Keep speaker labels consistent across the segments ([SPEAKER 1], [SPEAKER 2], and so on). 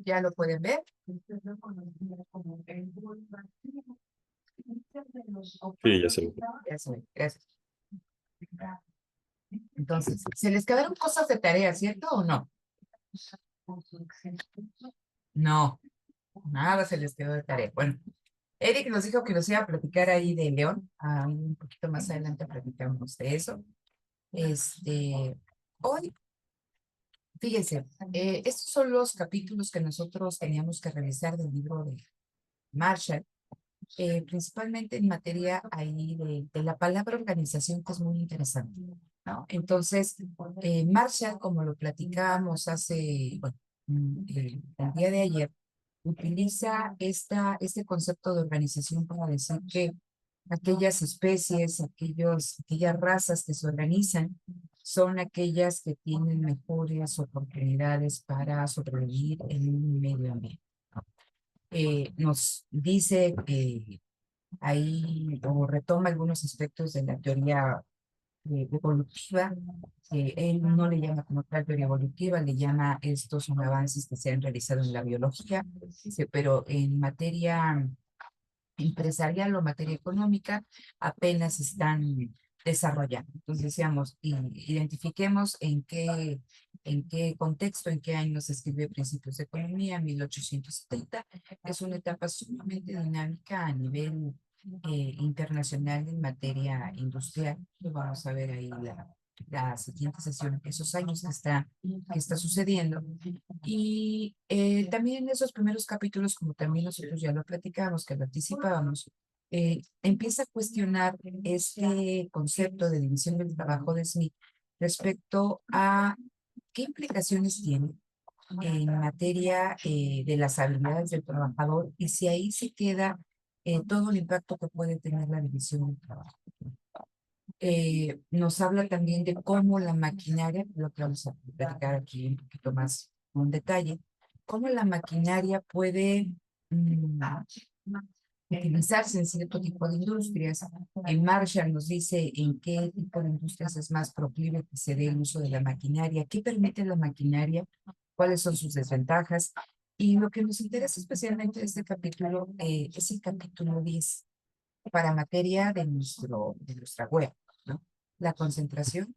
[SPEAKER 1] ¿Ya lo pueden ver?
[SPEAKER 2] Sí, ya se ve.
[SPEAKER 1] Eso, gracias. Entonces, se les quedaron cosas de tarea, ¿cierto o no? No, nada se les quedó de tarea. Bueno, Eric nos dijo que nos iba a platicar ahí de León. Un poquito más adelante platicamos de eso. Hoy, fíjense, estos son los capítulos que nosotros teníamos que revisar del libro de Marshall, principalmente en materia ahí de la palabra organización, que es muy interesante, ¿no? Entonces, Marshall, como lo platicábamos hace, bueno, el día de ayer, utiliza este concepto de organización para decir que aquellas especies, aquellas razas que se organizan, son aquellas que tienen mejores oportunidades para sobrevivir en un medio ambiente. Nos dice que ahí o retoma algunos aspectos de la teoría evolutiva, que él no le llama como tal teoría evolutiva, le llama estos son avances que se han realizado en la biología, pero en materia empresarial o materia económica apenas están desarrollando. Entonces decíamos, identifiquemos en qué contexto, en qué año se escribió Principios de Economía, 1870. Es una etapa sumamente dinámica a nivel internacional en materia industrial. Lo vamos a ver ahí la siguiente sesión, esos años que está sucediendo. Y también en esos primeros capítulos, como también nosotros ya lo platicamos, que lo anticipábamos, empieza a cuestionar este concepto de división del trabajo de Smith respecto a qué implicaciones tiene en materia de las habilidades del trabajador y si ahí se queda todo el impacto que puede tener la división del trabajo. Nos habla también de cómo la maquinaria, lo que vamos a platicar aquí un poquito más con detalle, cómo la maquinaria puede utilizarse en cierto tipo de industrias. En Marshall nos dice en qué tipo de industrias es más proclive que se dé el uso de la maquinaria, qué permite la maquinaria, cuáles son sus desventajas. Y lo que nos interesa especialmente de este capítulo es el capítulo 10 para materia de nuestra web, ¿no? La concentración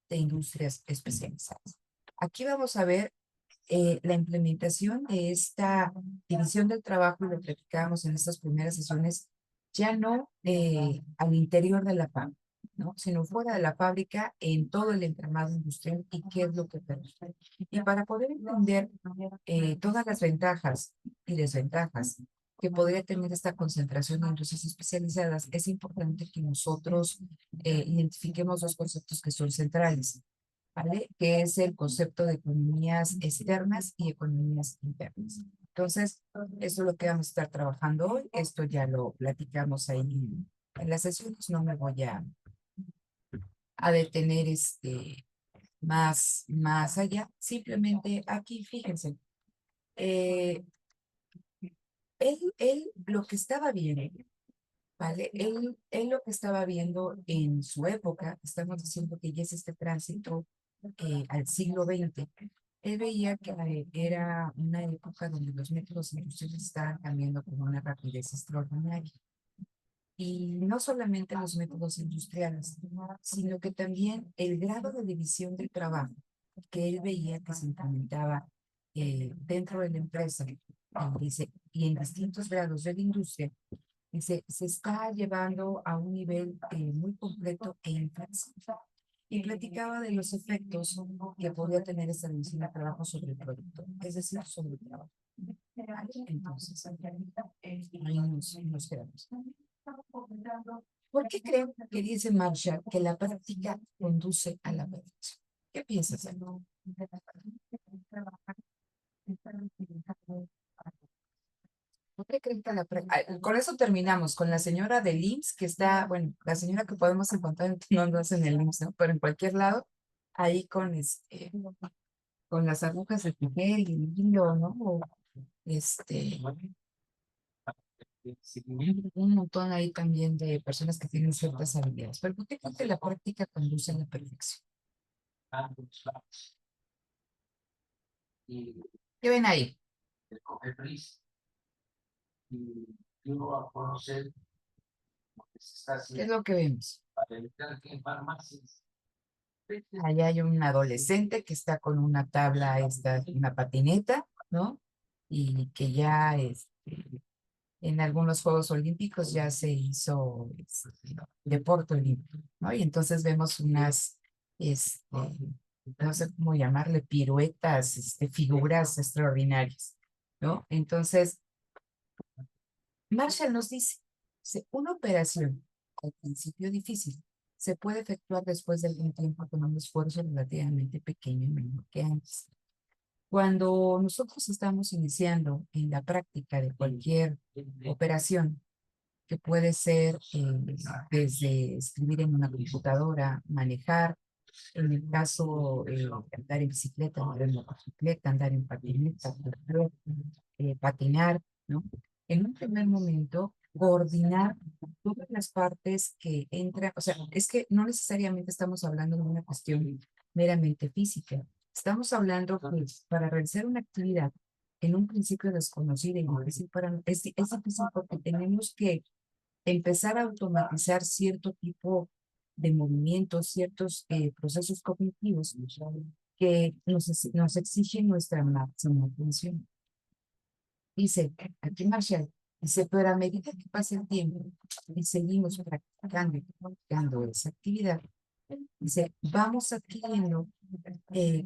[SPEAKER 1] de industrias especializadas. Aquí vamos a ver la implementación de esta división del trabajo, y lo platicábamos en estas primeras sesiones, ya no al interior de la fábrica, ¿no? Sino fuera de la fábrica, en todo el entramado industrial y qué es lo que permite. Y para poder entender todas las ventajas y desventajas que podría tener esta concentración de industrias especializadas, es importante que nosotros identifiquemos dos conceptos que son centrales, ¿vale? Que es el concepto de economías externas y economías internas. Entonces, eso es lo que vamos a estar trabajando hoy. Esto ya lo platicamos ahí en las sesiones. No me voy a detener más allá. Simplemente aquí, fíjense, eh, él lo que estaba viendo, ¿vale? Él lo que estaba viendo en su época, estamos diciendo que ya es este tránsito al siglo XX, él veía que era una época donde los métodos industriales estaban cambiando con una rapidez extraordinaria. Y no solamente los métodos industriales, sino que también el grado de división del trabajo que él veía que se implementaba dentro de la empresa, dice, y en distintos grados de la industria, dice, se está llevando a un nivel muy completo e inflexible. Y platicaba de los efectos que podría tener esta división de trabajo sobre el producto, es decir, sobre el trabajo. Entonces, ahí nos quedamos. ¿Por qué creo que dice Marshall que la práctica conduce a la perfección? ¿Qué piensas, Ana? ¿Por qué creen que con eso terminamos, con la señora del IMSS, que está, bueno, la señora que podemos encontrar, no lo hace en el IMSS, ¿no? Pero en cualquier lado, ahí con las agujas de tejer y el hilo, ¿no? O, este, un montón ahí también de personas que tienen ciertas habilidades. Pero ¿por qué creo que la práctica conduce a la perfección? ¿Qué ven ahí? ¿Qué es lo que vemos? Allá hay un adolescente que está con una tabla, una patineta, ¿no? Y que ya en algunos Juegos Olímpicos ya se hizo deporte olímpico, ¿no? Y entonces vemos unas, este, no sé cómo llamarle, piruetas, figuras extraordinarias, ¿no? Entonces, Marshall nos dice, una operación al principio difícil se puede efectuar después de algún tiempo con un esfuerzo relativamente pequeño y menor que antes. Cuando nosotros estamos iniciando en la práctica de cualquier operación, que puede ser desde escribir en una computadora, manejar, en el caso andar en bicicleta, andar en motocicleta, andar en patineta, correr, patinar, ¿no? En un primer momento, coordinar todas las partes que entran, o sea, es que no necesariamente estamos hablando de una cuestión meramente física, estamos hablando que para realizar una actividad en un principio desconocida y difícil es difícil porque tenemos que empezar a automatizar cierto tipo de movimientos, ciertos procesos cognitivos que nos exigen nuestra máxima atención. Dice, aquí Marshall, dice, pero a medida que pasa el tiempo y seguimos practicando y practicando esa actividad, dice, vamos adquiriendo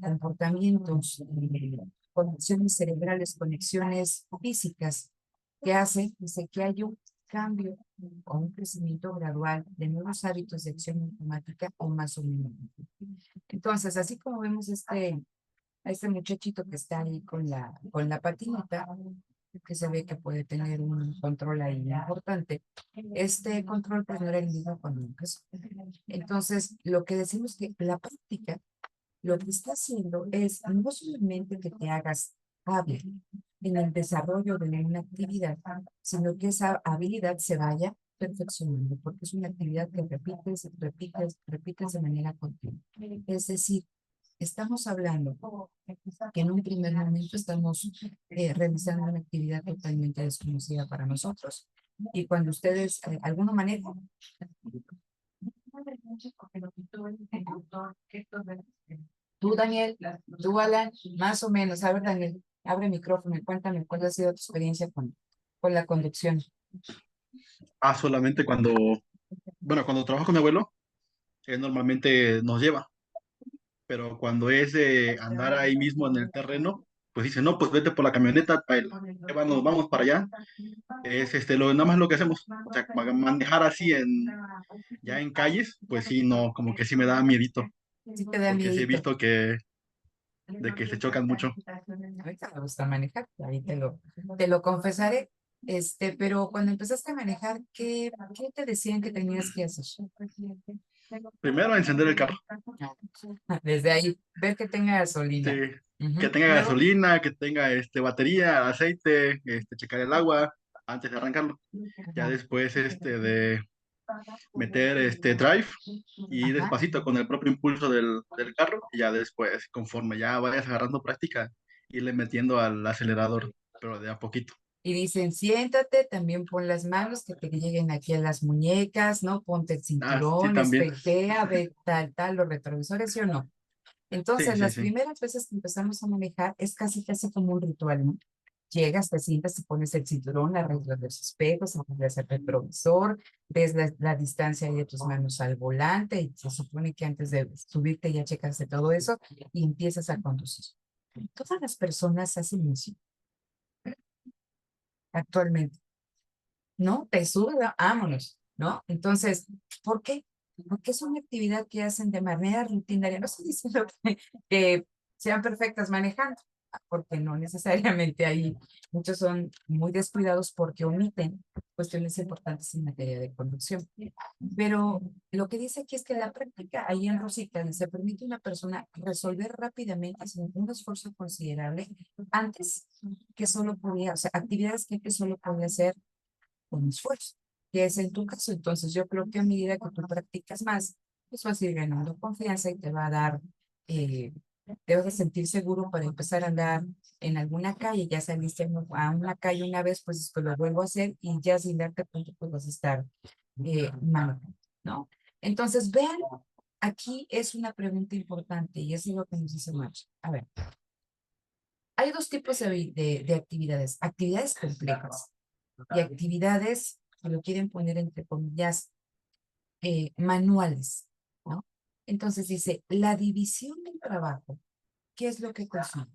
[SPEAKER 1] comportamientos, conexiones cerebrales, conexiones físicas que hacen, dice, que hay un cambio o un crecimiento gradual de nuevos hábitos de acción automática o más o menos. Entonces, así como vemos a este muchachito que está ahí con la patineta, que se ve que puede tener un control ahí importante. Este control pues no era el mismo cuando empezó. Entonces, lo que decimos que la práctica lo que está haciendo es no solamente que te hagas hábil en el desarrollo de una actividad, sino que esa habilidad se vaya perfeccionando, porque es una actividad que repites, repites, repites de manera continua. Es decir, estamos hablando que en un primer momento estamos realizando una actividad totalmente desconocida para nosotros. Y cuando ustedes, alguno maneja, tú, Daniel, tú, Alan, más o menos. A ver, Daniel, abre el micrófono y cuéntame cuál ha sido tu experiencia con la conducción.
[SPEAKER 3] Solamente cuando trabajo con mi abuelo, él normalmente nos lleva, pero cuando es de andar ahí mismo en el terreno, pues dice, no, pues vete por la camioneta, nos vamos para allá. Es nada más lo que hacemos. O sea, manejar así ya en calles, pues sí, no, como que sí me da miedito,
[SPEAKER 1] Sí te da
[SPEAKER 3] porque sí he
[SPEAKER 1] miedito.
[SPEAKER 3] visto de que se chocan mucho.
[SPEAKER 1] Ahorita me gusta manejar, ahí te lo confesaré. Pero cuando empezaste a manejar, ¿qué te decían que tenías que hacer?
[SPEAKER 3] Primero, encender el carro.
[SPEAKER 1] Desde ahí, ver que tenga
[SPEAKER 3] Sí,
[SPEAKER 1] gasolina.
[SPEAKER 3] que
[SPEAKER 1] Ujú.
[SPEAKER 3] tenga
[SPEAKER 1] Luego,
[SPEAKER 3] gasolina, que tenga batería, aceite, checar el agua antes de arrancarlo. Ya
[SPEAKER 1] ajá,
[SPEAKER 3] después de meter drive y
[SPEAKER 1] ajá.
[SPEAKER 3] despacito con el propio impulso del carro, y ya después, conforme ya vayas agarrando práctica, irle metiendo al acelerador, pero de a poquito.
[SPEAKER 1] Y dicen, siéntate, también pon las manos que te lleguen aquí a las muñecas, ¿no? Ponte el
[SPEAKER 3] Sí,
[SPEAKER 1] cinturón,
[SPEAKER 3] también.
[SPEAKER 1] espejea, ve tal, los retrovisores, ¿sí o no?
[SPEAKER 3] Sí,
[SPEAKER 1] Entonces,
[SPEAKER 3] sí,
[SPEAKER 1] las
[SPEAKER 3] sí.
[SPEAKER 1] primeras veces que empezamos a manejar es casi como un ritual, ¿no? Llegas, te sientas, te pones el cinturón, arreglas los espejos, arreglas el retrovisor, ves la distancia de tus manos al volante y se supone que antes de subirte ya checaste todo eso y empiezas a conducir. Todas las personas hacen eso actualmente. ¿No? Te sube, vámonos, ¿no? Entonces, ¿por qué? Porque es una actividad que hacen de manera rutinaria. No estoy diciendo que sean perfectas manejando, porque no necesariamente hay, muchos son muy descuidados porque omiten cuestiones importantes en materia de conducción. Pero lo que dice aquí es que la práctica ahí en Rosita se permite a una persona resolver rápidamente sin un esfuerzo considerable antes que solo podía, o sea, actividades que solo podía hacer con esfuerzo, que es en tu caso. Entonces yo creo que a medida que tú practicas más, pues vas a ir ganando confianza y te va a dar, eh, te vas a sentir seguro para empezar a andar en alguna calle. Ya saliste a una calle una vez, pues después lo vuelvo a hacer y ya sin darte cuenta, pues vas a estar manejando, ¿no? Entonces vean, aquí es una pregunta importante y eso es lo que nos dice March. A ver, hay dos tipos de actividades. Actividades complejas y actividades que lo quieren poner entre comillas manuales, ¿no? Entonces dice, la división del trabajo, ¿qué es lo que consigue?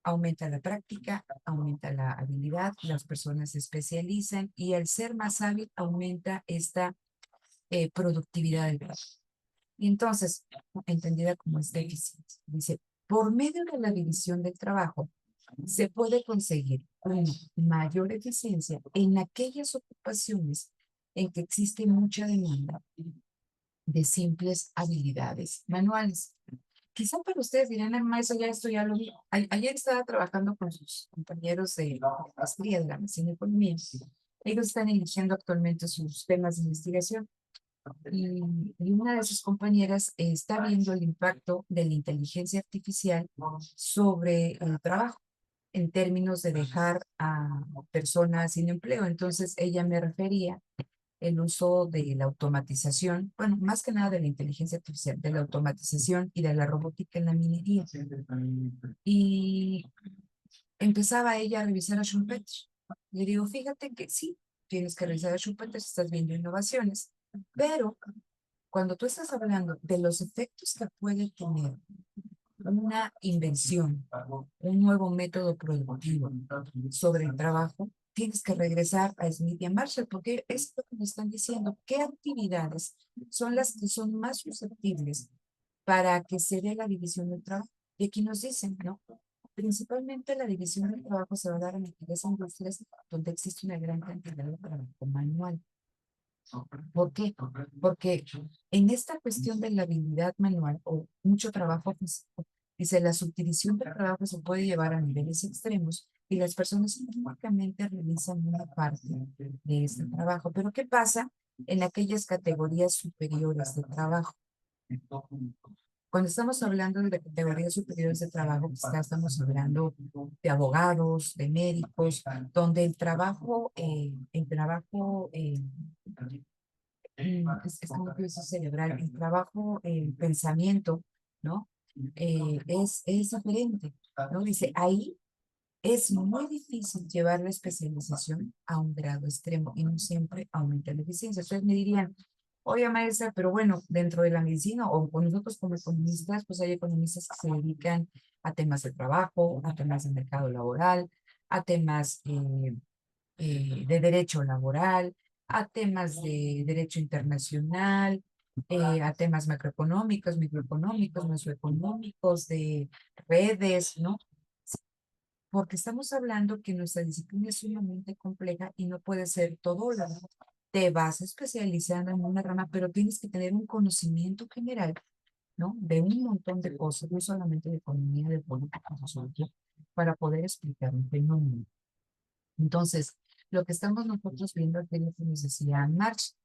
[SPEAKER 1] Aumenta la práctica, aumenta la habilidad, las personas se especializan y al ser más hábil aumenta esta productividad del trabajo. Y entonces, entendida como esta eficiencia, dice, por medio de la división del trabajo, se puede conseguir una mayor eficiencia en aquellas ocupaciones en que existe mucha demanda de simples habilidades manuales. Quizá para ustedes dirán, ah, eso ya esto ya lo vi. Ayer estaba trabajando con sus compañeros de maestría de la maestría en economía. Ellos están eligiendo actualmente sus temas de investigación y una de sus compañeras está viendo el impacto de la inteligencia artificial sobre el trabajo en términos de dejar a personas sin empleo. Entonces ella me refería el uso de la automatización, bueno, más que nada de la inteligencia artificial, de la automatización y de la robótica en la minería. Y empezaba ella a revisar a Schumpeter. Le digo, fíjate que sí, tienes que revisar a Schumpeter, estás viendo innovaciones, pero cuando tú estás hablando de los efectos que puede tener una invención, un nuevo método productivo sobre el trabajo, tienes que regresar a Smith y a Marshall, porque es lo que me están diciendo, qué actividades son las que son más susceptibles para que se dé la división del trabajo. Y aquí nos dicen, ¿no? Principalmente la división del trabajo se va a dar en aquellas industrias donde existe una gran cantidad de trabajo manual. ¿Por qué? Porque en esta cuestión de la habilidad manual o mucho trabajo físico, dice, la subdivisión del trabajo se puede llevar a niveles extremos y las personas únicamente realizan una parte de este trabajo. Pero ¿qué pasa en aquellas categorías superiores de trabajo? Cuando estamos hablando de categorías superiores de trabajo, quizás estamos hablando de abogados, de médicos, donde es como que eso cerebral, el trabajo, el pensamiento, ¿no? Es diferente, ¿no? Dice, ahí es muy difícil llevar la especialización a un grado extremo y no siempre aumenta la eficiencia. Ustedes me dirían, oye, maestra, pero bueno, dentro de la medicina o con nosotros como economistas, pues hay economistas que se dedican a temas de trabajo, a temas de mercado laboral, a temas de derecho laboral, a temas de derecho internacional, a temas macroeconómicos, microeconómicos, mesoeconómicos, de redes, ¿no? Porque estamos hablando que nuestra disciplina es sumamente compleja y no puede ser todo lo te vas especializando en una rama, pero tienes que tener un conocimiento general, ¿no? De un montón de cosas, no solamente de economía, de política, de sociología, para poder explicar un fenómeno. Entonces, lo que estamos nosotros viendo aquí, lo que nos decía Marx,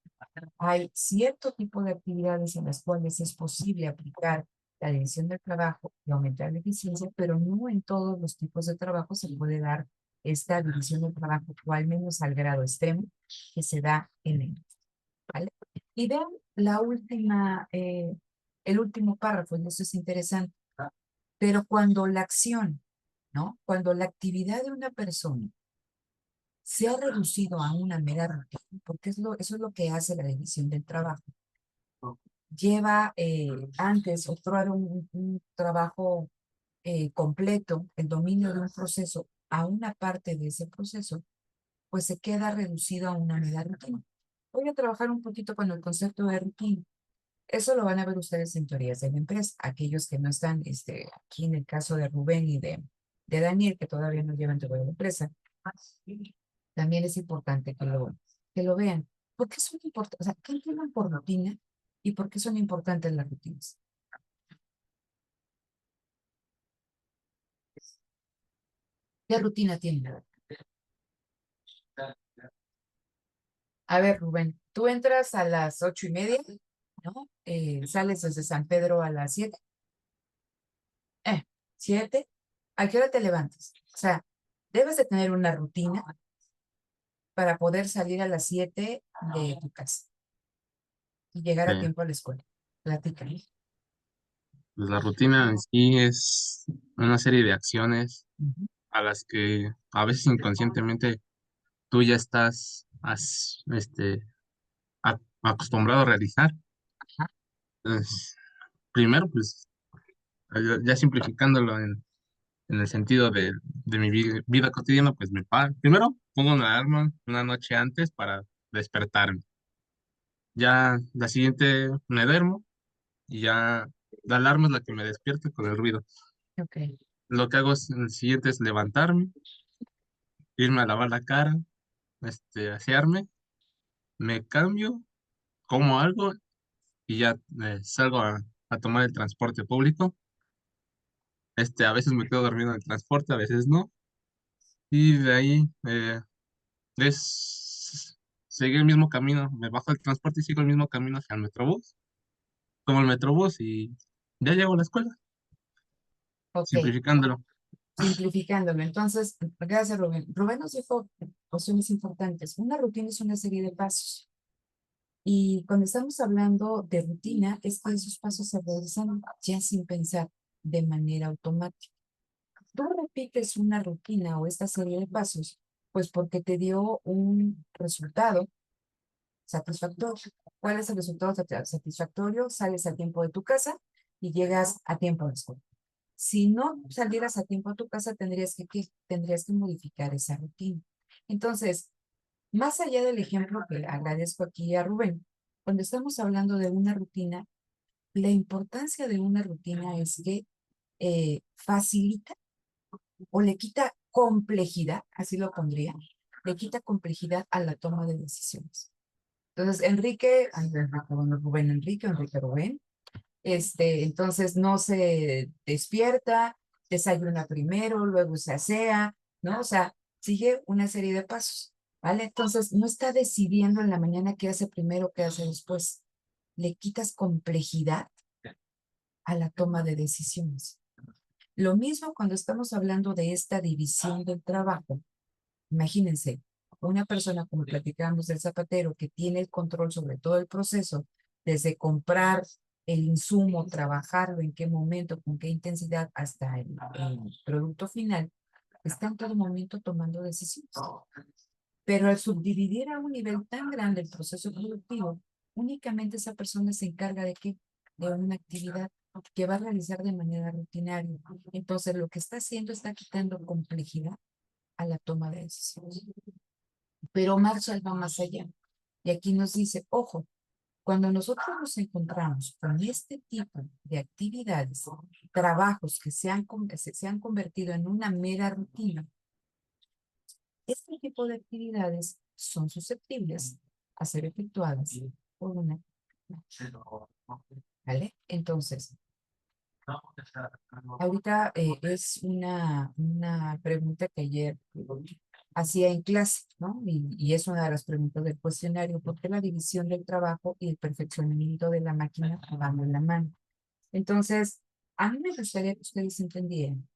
[SPEAKER 1] hay cierto tipo de actividades en las cuales es posible aplicar la división del trabajo y aumentar la eficiencia, pero no en todos los tipos de trabajo se puede dar esta división del trabajo, o al menos al grado extremo que se da en el, ¿vale? Y vean la última, el último párrafo, y eso es interesante, pero cuando la acción, ¿no? Cuando la actividad de una persona se ha reducido a una mera rutina, porque eso es lo que hace la división del trabajo. Lleva antes otro era un trabajo completo, el dominio de un proceso a una parte de ese proceso, pues se queda reducido a una mera rutina. Voy a trabajar un poquito con el concepto de rutina. Eso lo van a ver ustedes en teorías de la empresa. Aquellos que no están aquí en el caso de Rubén y de Daniel, que todavía no llevan teoría de la empresa, también es importante que lo vean. ¿Por qué son importantes? O sea, ¿qué entienden por rutina y por qué son importantes las rutinas? ¿Qué rutina tienen? A ver, Rubén, tú entras a las 8:30, ¿no? Sales desde San Pedro a las 7. Eh, 7. ¿A qué hora te levantas? O sea, debes de tener una rutina para poder salir a las 7 de tu casa y llegar a
[SPEAKER 2] Eh,
[SPEAKER 1] tiempo a la escuela. Platícame.
[SPEAKER 2] pues la rutina en sí es una serie de acciones
[SPEAKER 1] Ujú.
[SPEAKER 2] a las que a veces inconscientemente tú ya estás acostumbrado a realizar.
[SPEAKER 1] Ajá.
[SPEAKER 2] Entonces, primero, pues ya simplificándolo en el sentido de mi vida cotidiana, pues me paro. Primero pongo una alarma una noche antes para despertarme. Ya la siguiente me duermo y ya la alarma es la que me despierta con el ruido.
[SPEAKER 1] Ok,
[SPEAKER 2] Lo que hago el siguiente es levantarme, irme a lavar la cara, asearme, me cambio, como algo y ya salgo a tomar el transporte público. A veces me quedo dormido en el transporte, a veces no. Y de ahí es seguir el mismo camino. Me bajo del transporte y sigo el mismo camino hacia el Metrobús. Tomo el Metrobús y ya llego a la escuela,
[SPEAKER 1] ok.
[SPEAKER 2] simplificándolo.
[SPEAKER 1] Simplificándolo. Entonces, gracias, Rubén. Rubén nos dijo cuestiones importantes. Una rutina es una serie de pasos. Y cuando estamos hablando de rutina, es que esos pasos se realizan ya sin pensar, de manera automática. Tú repites una rutina o esta serie de pasos, pues porque te dio un resultado satisfactorio. ¿Cuál es el resultado satisfactorio? Sales a tiempo de tu casa y llegas a tiempo a la escuela. Si no salieras a tiempo a tu casa, tendrías que modificar esa rutina. Entonces, más allá del ejemplo que agradezco aquí a Rubén, cuando estamos hablando de una rutina, la importancia de una rutina es que facilita o le quita complejidad, así lo pondría, le quita complejidad a la toma de decisiones. Entonces, bueno, Rubén Enrique Rubén, entonces no se despierta, desayuna primero, luego se asea, ¿no? O sea, sigue una serie de pasos, ¿vale? Entonces no está decidiendo en la mañana qué hace primero, qué hace después. Le quitas complejidad a la toma de decisiones. Lo mismo cuando estamos hablando de esta división del trabajo. Imagínense, una persona, como platicamos del zapatero, que tiene el control sobre todo el proceso, desde comprar el insumo, trabajarlo, en qué momento, con qué intensidad, hasta el producto final, está en todo momento tomando decisiones. Pero al subdividir a un nivel tan grande el proceso productivo, únicamente esa persona se encarga de qué, de una actividad que va a realizar de manera rutinaria. Entonces, lo que está haciendo está quitando complejidad a la toma de decisiones. Pero Marshall va más allá. Y aquí nos dice, ojo, cuando nosotros nos encontramos con este tipo de actividades, trabajos que se han convertido en una mera rutina, este tipo de actividades son susceptibles a ser efectuadas por una. ¿Vale? Entonces, ahorita es una pregunta que ayer hacía en clase, ¿no? Y es una de las preguntas del cuestionario, ¿por qué la división del trabajo y el perfeccionamiento de la máquina van de la mano? Entonces, a mí me gustaría que ustedes entendieran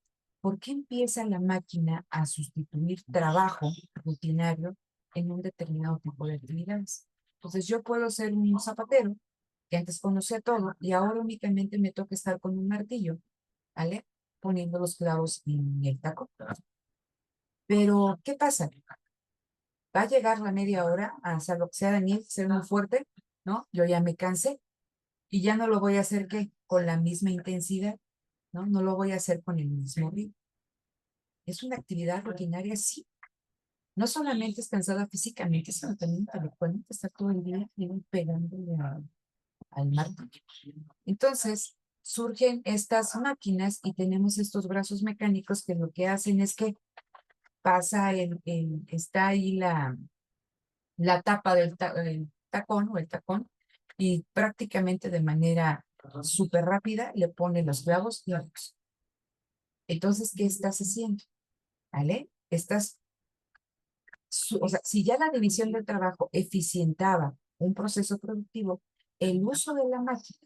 [SPEAKER 1] por qué empieza la máquina a sustituir trabajo rutinario en un determinado tipo de actividades. Entonces, yo puedo ser un zapatero que antes conocía todo y ahora únicamente me toca estar con un martillo, ¿vale? Poniendo los clavos en el taco. Pero, ¿qué pasa? Va a llegar la media hora a hacer lo que sea Daniel, ser muy fuerte, ¿no? Yo ya me cansé y ya no lo voy a hacer ¿qué? Con la misma intensidad, ¿no? No lo voy a hacer con el mismo ritmo. Es una actividad rutinaria, sí. No solamente es cansada físicamente, sino también intelectualmente, está todo el día pegándole al martillo. Entonces, surgen estas máquinas y tenemos estos brazos mecánicos que lo que hacen es que está ahí la tapa del tacón o el tacón y prácticamente de manera súper rápida le pone los clavos y otros. Entonces, ¿qué estás haciendo? ¿Vale? Estás o sea, si ya la división del trabajo eficientaba un proceso productivo, el uso de la máquina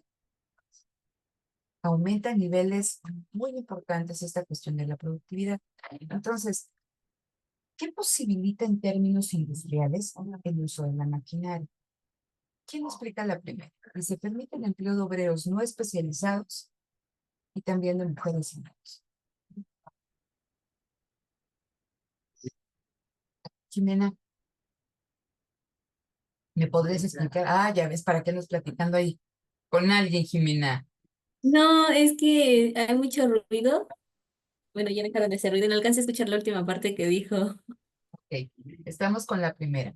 [SPEAKER 1] aumenta a niveles muy importantes esta cuestión de la productividad. Entonces, ¿qué posibilita en términos industriales el uso de la maquinaria? ¿Quién explica la primera? Dice, permite el empleo de obreros no especializados y también de mujeres y niños. Jimena, ¿me podrías explicar? Ah, ya ves, ¿para qué nos platicando ahí con alguien, Jimena?
[SPEAKER 4] No, es que hay mucho ruido. Bueno, ya dejaron de hacer ruido. No alcancé a escuchar la última parte que dijo.
[SPEAKER 1] Ok, estamos con la primera.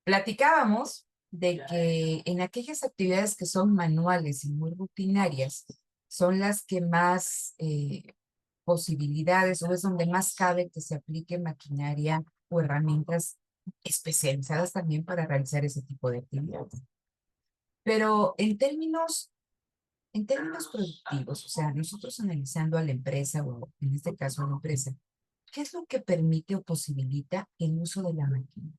[SPEAKER 1] Platicábamos de que en aquellas actividades que son manuales y muy rutinarias, son las que más posibilidades o es donde más cabe que se aplique maquinaria o herramientas especializadas también para realizar ese tipo de actividades. Pero en términos productivos, o sea, nosotros analizando a la empresa o en este caso a la empresa, ¿qué es lo que permite o posibilita el uso de la máquina?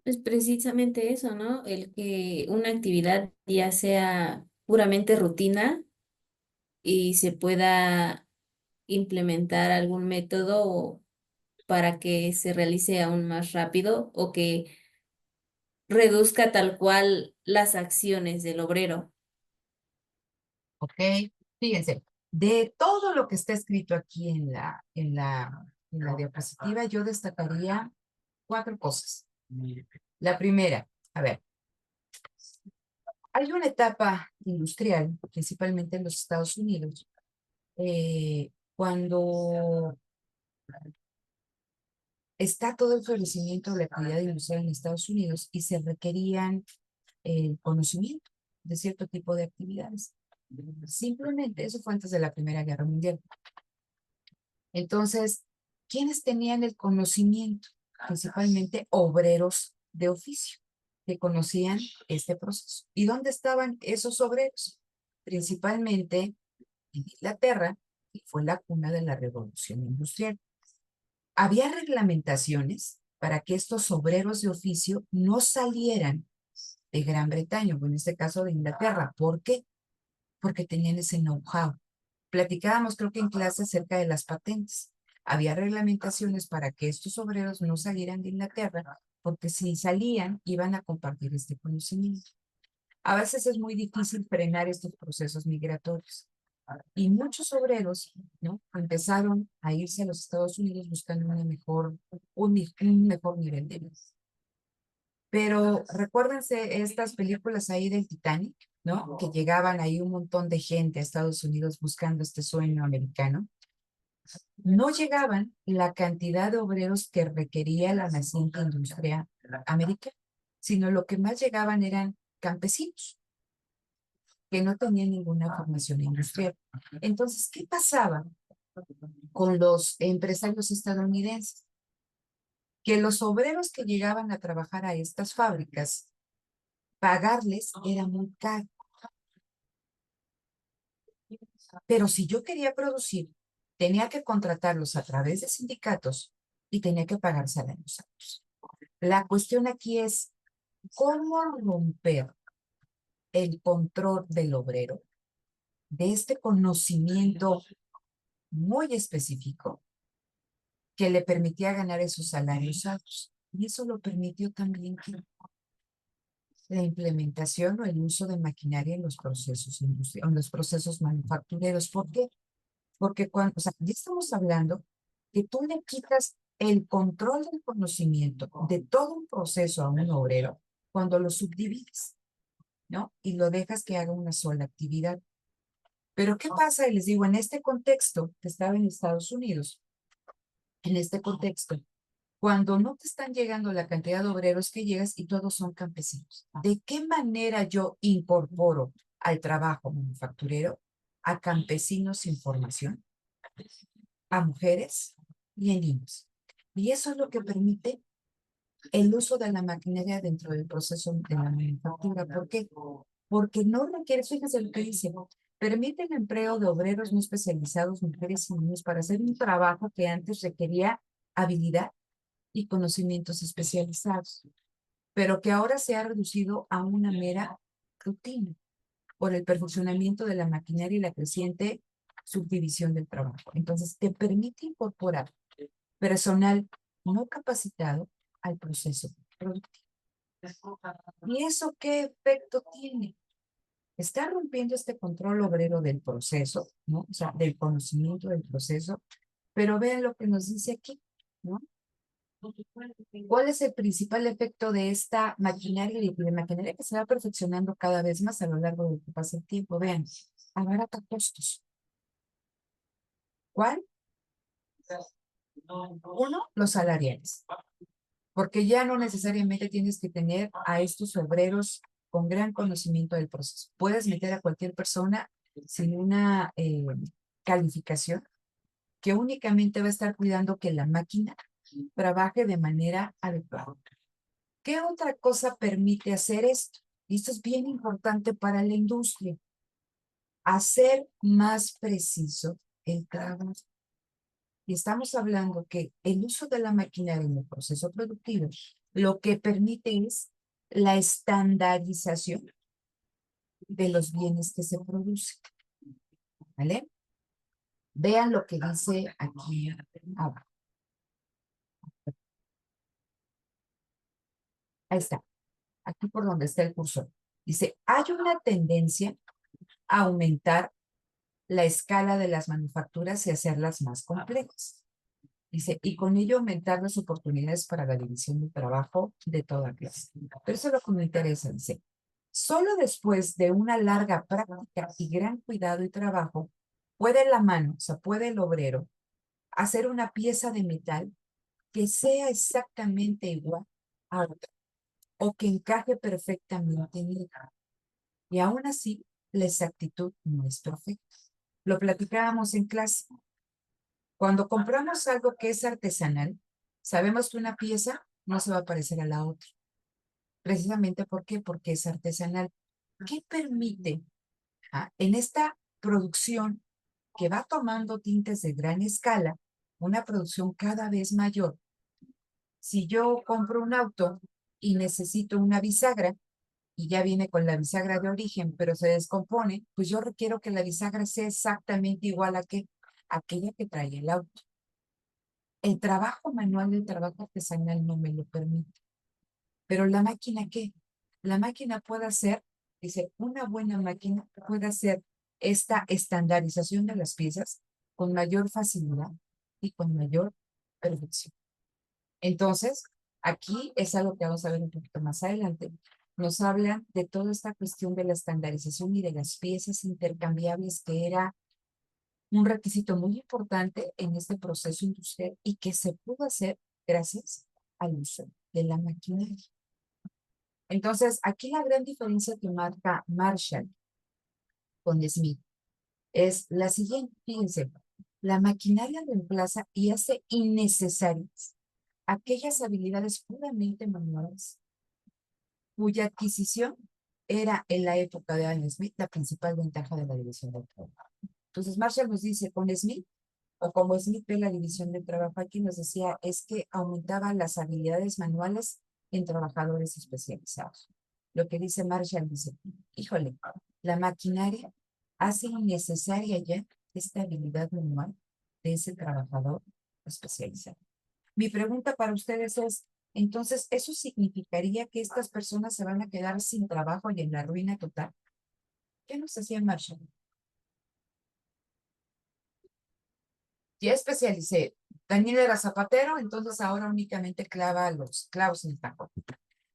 [SPEAKER 4] Es precisamente eso, ¿no? El que una actividad ya sea puramente rutina y se pueda implementar algún método para que se realice aún más rápido o que reduzca tal cual las acciones del obrero.
[SPEAKER 1] ¿Ok? Fíjense, de todo lo que está escrito aquí en la diapositiva, yo destacaría 4 cosas. La primera, a ver, hay una etapa industrial, principalmente en los Estados Unidos, cuando está todo el florecimiento de la actividad industrial en Estados Unidos y se requerían el conocimiento de cierto tipo de actividades. Simplemente, eso fue antes de la Primera Guerra Mundial. Entonces, ¿quiénes tenían el conocimiento? Principalmente obreros de oficio que conocían este proceso. ¿Y dónde estaban esos obreros? Principalmente en Inglaterra, que fue la cuna de la revolución industrial. Había reglamentaciones para que estos obreros de oficio no salieran de Gran Bretaña, o en este caso de Inglaterra. ¿Por qué? Porque tenían ese know-how. Platicábamos, creo que en clase, acerca de las patentes. Había reglamentaciones para que estos obreros no salieran de Inglaterra, porque si salían, iban a compartir este conocimiento. A veces es muy difícil frenar estos procesos migratorios. Y muchos obreros, ¿no? Empezaron a irse a los Estados Unidos buscando un mejor nivel de vida. Pero recuérdense estas películas ahí del Titanic, ¿no? Que llegaban ahí un montón de gente a Estados Unidos buscando este sueño americano. No llegaban la cantidad de obreros que requería la naciente industria americana, sino lo que más llegaban eran campesinos que no tenían ninguna formación industrial. Entonces, ¿qué pasaba con los empresarios estadounidenses? Que los obreros que llegaban a trabajar a estas fábricas, pagarles era muy caro. Pero si yo quería producir, tenía que contratarlos a través de sindicatos y tenía que pagar salarios altos. La cuestión aquí es cómo romper el control del obrero de este conocimiento muy específico que le permitía ganar esos salarios altos. Y eso lo permitió también que la implementación o el uso de maquinaria en los procesos industriales, en los procesos manufactureros. ¿Por qué? Porque cuando, o sea, ya estamos hablando que tú le quitas el control del conocimiento de todo un proceso a un obrero cuando lo subdivides, ¿no? Y lo dejas que haga una sola actividad. Pero ¿qué pasa? Y les digo, en este contexto que estaba en Estados Unidos, en este contexto, cuando no te están llegando la cantidad de obreros que llegas y todos son campesinos, ¿de qué manera yo incorporo al trabajo manufacturero a campesinos sin formación, a mujeres y a niños? Y eso es lo que permite el uso de la maquinaria dentro del proceso de la manufactura. ¿Por qué? Porque no requiere, fíjense lo que dice, permite el empleo de obreros no especializados, mujeres y niños, para hacer un trabajo que antes requería habilidad y conocimientos especializados, pero que ahora se ha reducido a una mera rutina por el perfeccionamiento de la maquinaria y la creciente subdivisión del trabajo. Entonces, te permite incorporar personal no capacitado al proceso productivo. ¿Y eso qué efecto tiene? Está rompiendo este control obrero del proceso, ¿no? O sea, del conocimiento del proceso, pero vean lo que nos dice aquí, ¿no? ¿Cuál es el principal efecto de esta maquinaria y de maquinaria que se va perfeccionando cada vez más a lo largo de que pasa el tiempo? Vean, abarata costos. ¿Cuál? Uno, los salariales, porque ya no necesariamente tienes que tener a estos obreros con gran conocimiento del proceso. Puedes meter a cualquier persona sin una calificación que únicamente va a estar cuidando que la máquina trabaje de manera adecuada. ¿Qué otra cosa permite hacer esto? Y esto es bien importante para la industria. Hacer más preciso el trabajo. Y estamos hablando que el uso de la maquinaria en el proceso productivo lo que permite es la estandarización de los bienes que se producen. ¿Vale? Vean lo que dice aquí abajo. Ahí está. Aquí por donde está el cursor. Dice, hay una tendencia a aumentar la escala de las manufacturas y hacerlas más complejas. Dice, y con ello aumentar las oportunidades para la división de trabajo de toda clase. Pero eso es lo que me interesa, dice. Solo después de una larga práctica y gran cuidado y trabajo, puede la mano, o sea, puede el obrero, hacer una pieza de metal que sea exactamente igual a otra, o que encaje perfectamente en ella. Y aún así, la exactitud no es perfecta. Lo platicábamos en clase. Cuando compramos algo que es artesanal, sabemos que una pieza no se va a parecer a la otra. Precisamente ¿por qué? Porque es artesanal. ¿Qué permite en esta producción que va tomando tintes de gran escala, una producción cada vez mayor? Si yo compro un auto y necesito una bisagra, y ya viene con la bisagra de origen, pero se descompone, pues yo requiero que la bisagra sea exactamente igual a aquella que trae el auto. El trabajo manual, el trabajo artesanal no me lo permite. Pero la máquina, ¿qué? La máquina puede hacer, dice, una buena máquina puede hacer esta estandarización de las piezas con mayor facilidad y con mayor perfección. Entonces, aquí es algo que vamos a ver un poquito más adelante. Nos habla de toda esta cuestión de la estandarización y de las piezas intercambiables, que era un requisito muy importante en este proceso industrial y que se pudo hacer gracias al uso de la maquinaria. Entonces, aquí la gran diferencia que marca Marshall con Smith es la siguiente. Fíjense, la maquinaria reemplaza y hace innecesarias aquellas habilidades puramente manuales cuya adquisición era en la época de Adam Smith la principal ventaja de la división del trabajo. Entonces, Marshall nos dice, con Smith, o como Smith ve la división del trabajo, aquí nos decía, es que aumentaba las habilidades manuales en trabajadores especializados. Lo que dice Marshall dice, híjole, la maquinaria hace innecesaria ya esta habilidad manual de ese trabajador especializado. Mi pregunta para ustedes es, entonces, ¿eso significaría que estas personas se van a quedar sin trabajo y en la ruina total? ¿Qué nos decía Marshall? Ya especialicé. Daniel era zapatero, entonces ahora únicamente clava los clavos en el taco.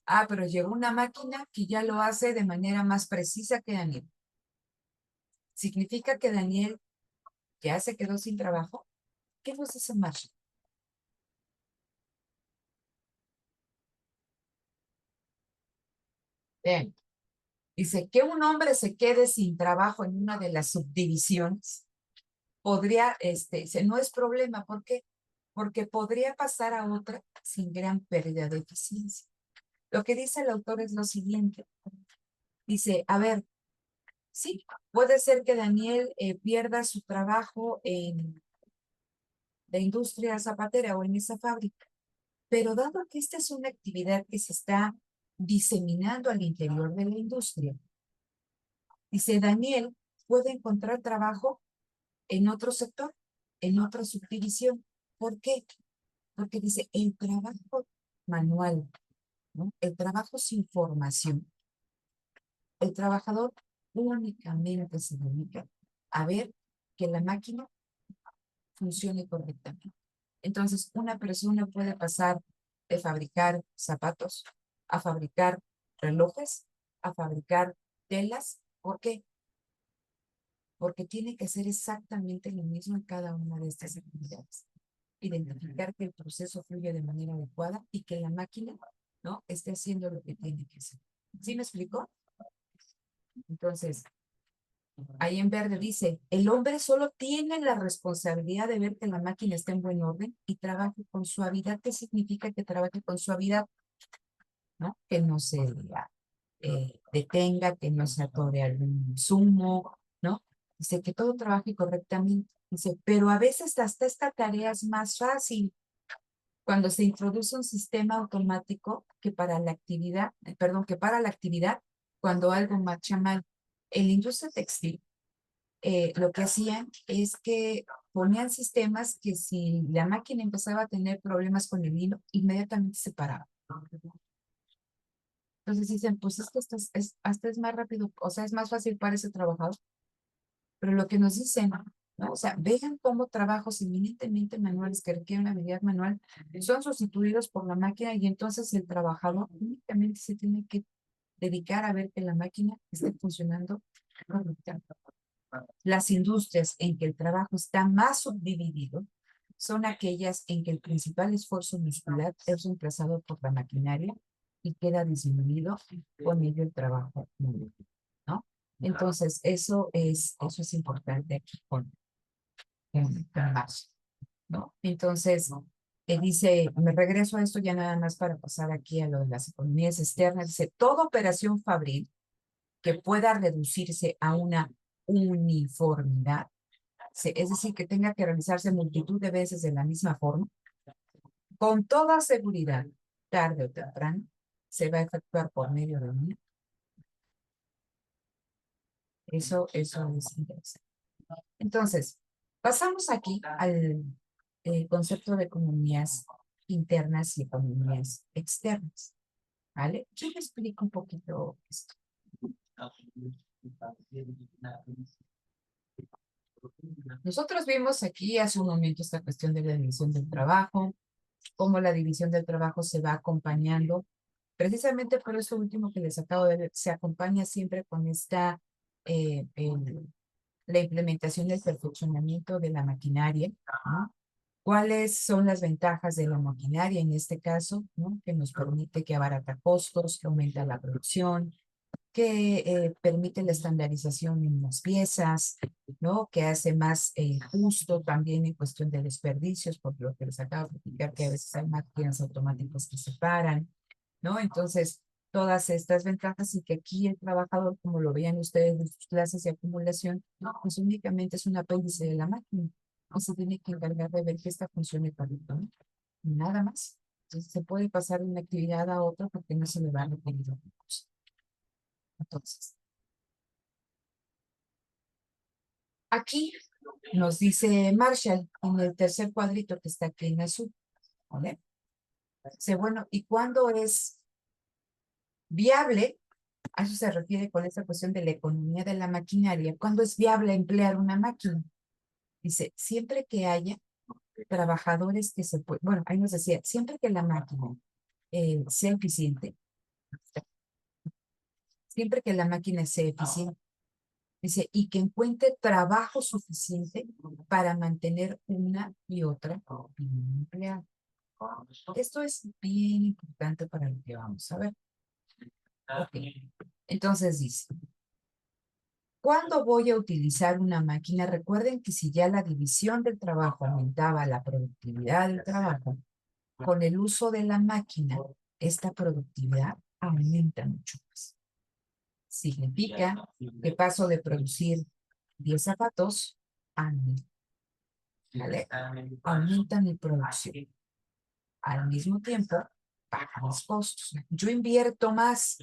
[SPEAKER 1] Ah, pero llegó una máquina que ya lo hace de manera más precisa que Daniel. ¿Significa que Daniel ya se quedó sin trabajo? ¿Qué nos dice Marshall? Bien. Dice que un hombre se quede sin trabajo en una de las subdivisiones podría, no es problema. ¿Por qué? Porque podría pasar a otra sin gran pérdida de eficiencia. Lo que dice el autor es lo siguiente. Dice, a ver, Sí, puede ser que Daniel pierda su trabajo en la industria zapatera o en esa fábrica, pero dado que esta es una actividad que se está diseminando al interior de la industria, dice Daniel, puede encontrar trabajo en otro sector, en otra subdivisión. ¿Por qué? Porque dice, el trabajo manual, ¿no? El trabajo sin formación, el trabajador únicamente se dedica a ver que la máquina funcione correctamente. Entonces, una persona puede pasar de fabricar zapatos a fabricar relojes, a fabricar telas. ¿Por qué? Porque tiene que hacer exactamente lo mismo en cada una de estas actividades. Identificar que el proceso fluye de manera adecuada y que la máquina, ¿no?, esté haciendo lo que tiene que hacer. ¿Sí me explicó? Entonces, ahí en verde dice, el hombre solo tiene la responsabilidad de ver que la máquina esté en buen orden y trabaje con suavidad. ¿Qué significa que trabaje con suavidad? ¿No? Que no se detenga, que no se atore algún insumo, ¿no? Dice que todo trabaje correctamente. Dice, pero a veces hasta esta tarea es más fácil cuando se introduce un sistema automático que para la actividad, que para la actividad cuando algo marcha mal. En la industria textil, lo que hacían es que ponían sistemas que si la máquina empezaba a tener problemas con el hilo, inmediatamente se paraba. Entonces dicen, pues es que hasta es más rápido, o sea, es más fácil para ese trabajador. Pero lo que nos dicen, ¿no? O sea, vean cómo trabajos eminentemente manuales que requieren habilidad manual son sustituidos por la máquina y entonces el trabajador únicamente se tiene que dedicar a ver que la máquina esté funcionando correctamente. Las industrias en que el trabajo está más subdividido son aquellas en que el principal esfuerzo muscular es reemplazado por la maquinaria y queda disminuido con ello el trabajo manual, ¿no? Entonces, eso es importante aquí con Marx, ¿no? Entonces, dice, me regreso a esto ya nada más para pasar aquí a lo de las economías externas. Dice, toda operación fabril que pueda reducirse a una uniformidad, es decir, que tenga que realizarse multitud de veces de la misma forma, con toda seguridad, tarde o temprano, se va a efectuar por medio de una. Eso es interesante. Entonces, pasamos aquí al concepto de economías internas y economías externas, ¿vale? Yo le explico un poquito esto. Nosotros vimos aquí hace un momento esta cuestión de la división del trabajo, cómo la división del trabajo se va acompañando. Precisamente por eso último que les acabo de ver, se acompaña siempre con esta, la implementación del perfeccionamiento de la maquinaria, ¿no? ¿Cuáles son las ventajas de la maquinaria en este caso, ¿no? Que nos permite que abarata costos, que aumenta la producción, que permite la estandarización en las piezas, ¿no? Que hace más justo también en cuestión de desperdicios, por lo que les acabo de explicar que a veces hay máquinas automáticas que se paran, ¿no? Entonces, todas estas ventajas y que aquí el trabajador, como lo veían ustedes en sus clases de acumulación, no, pues únicamente es un apéndice de la máquina, no se tiene que encargar de ver que esta funcione correctamente, nada más. Entonces, se puede pasar de una actividad a otra porque no se le va a requerir otra cosa. Entonces, aquí nos dice Marshall en el tercer cuadrito que está aquí en azul, ¿vale? Dice, bueno, ¿y cuándo es viable? A eso se refiere con esta cuestión de la economía de la maquinaria. ¿Cuándo es viable emplear una máquina? Dice, siempre que haya trabajadores que se pueden, bueno, ahí nos decía, siempre que la máquina sea eficiente, siempre que la máquina sea eficiente, dice, y que encuentre trabajo suficiente para mantener una y otra empleada. Esto es bien importante para lo que vamos a ver. Okay. Entonces dice, ¿cuándo voy a utilizar una máquina? Recuerden que si ya la división del trabajo aumentaba la productividad del trabajo, con el uso de la máquina, esta productividad aumenta mucho más. Significa que paso de producir 10 zapatos a 1000. ¿Vale? Aumenta mi producción. Al mismo tiempo, bajan los costos. Yo invierto más,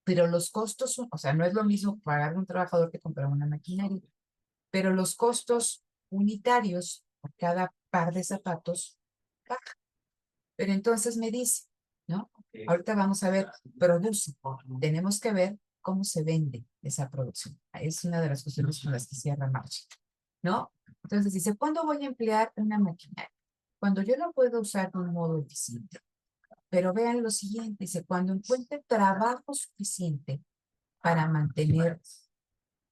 [SPEAKER 1] pero los costos son, o sea, no es lo mismo pagar a un trabajador que comprar una maquinaria, pero los costos unitarios por cada par de zapatos bajan. Pero entonces me dice, ¿no? Ahorita vamos a ver, produce. Tenemos que ver cómo se vende esa producción. Es una de las cuestiones con las que cierra Marcha, ¿no? Entonces dice, ¿cuándo voy a emplear una maquinaria? Cuando yo la puedo usar de un modo eficiente. Pero vean lo siguiente, dice, cuando encuentre trabajo suficiente para mantener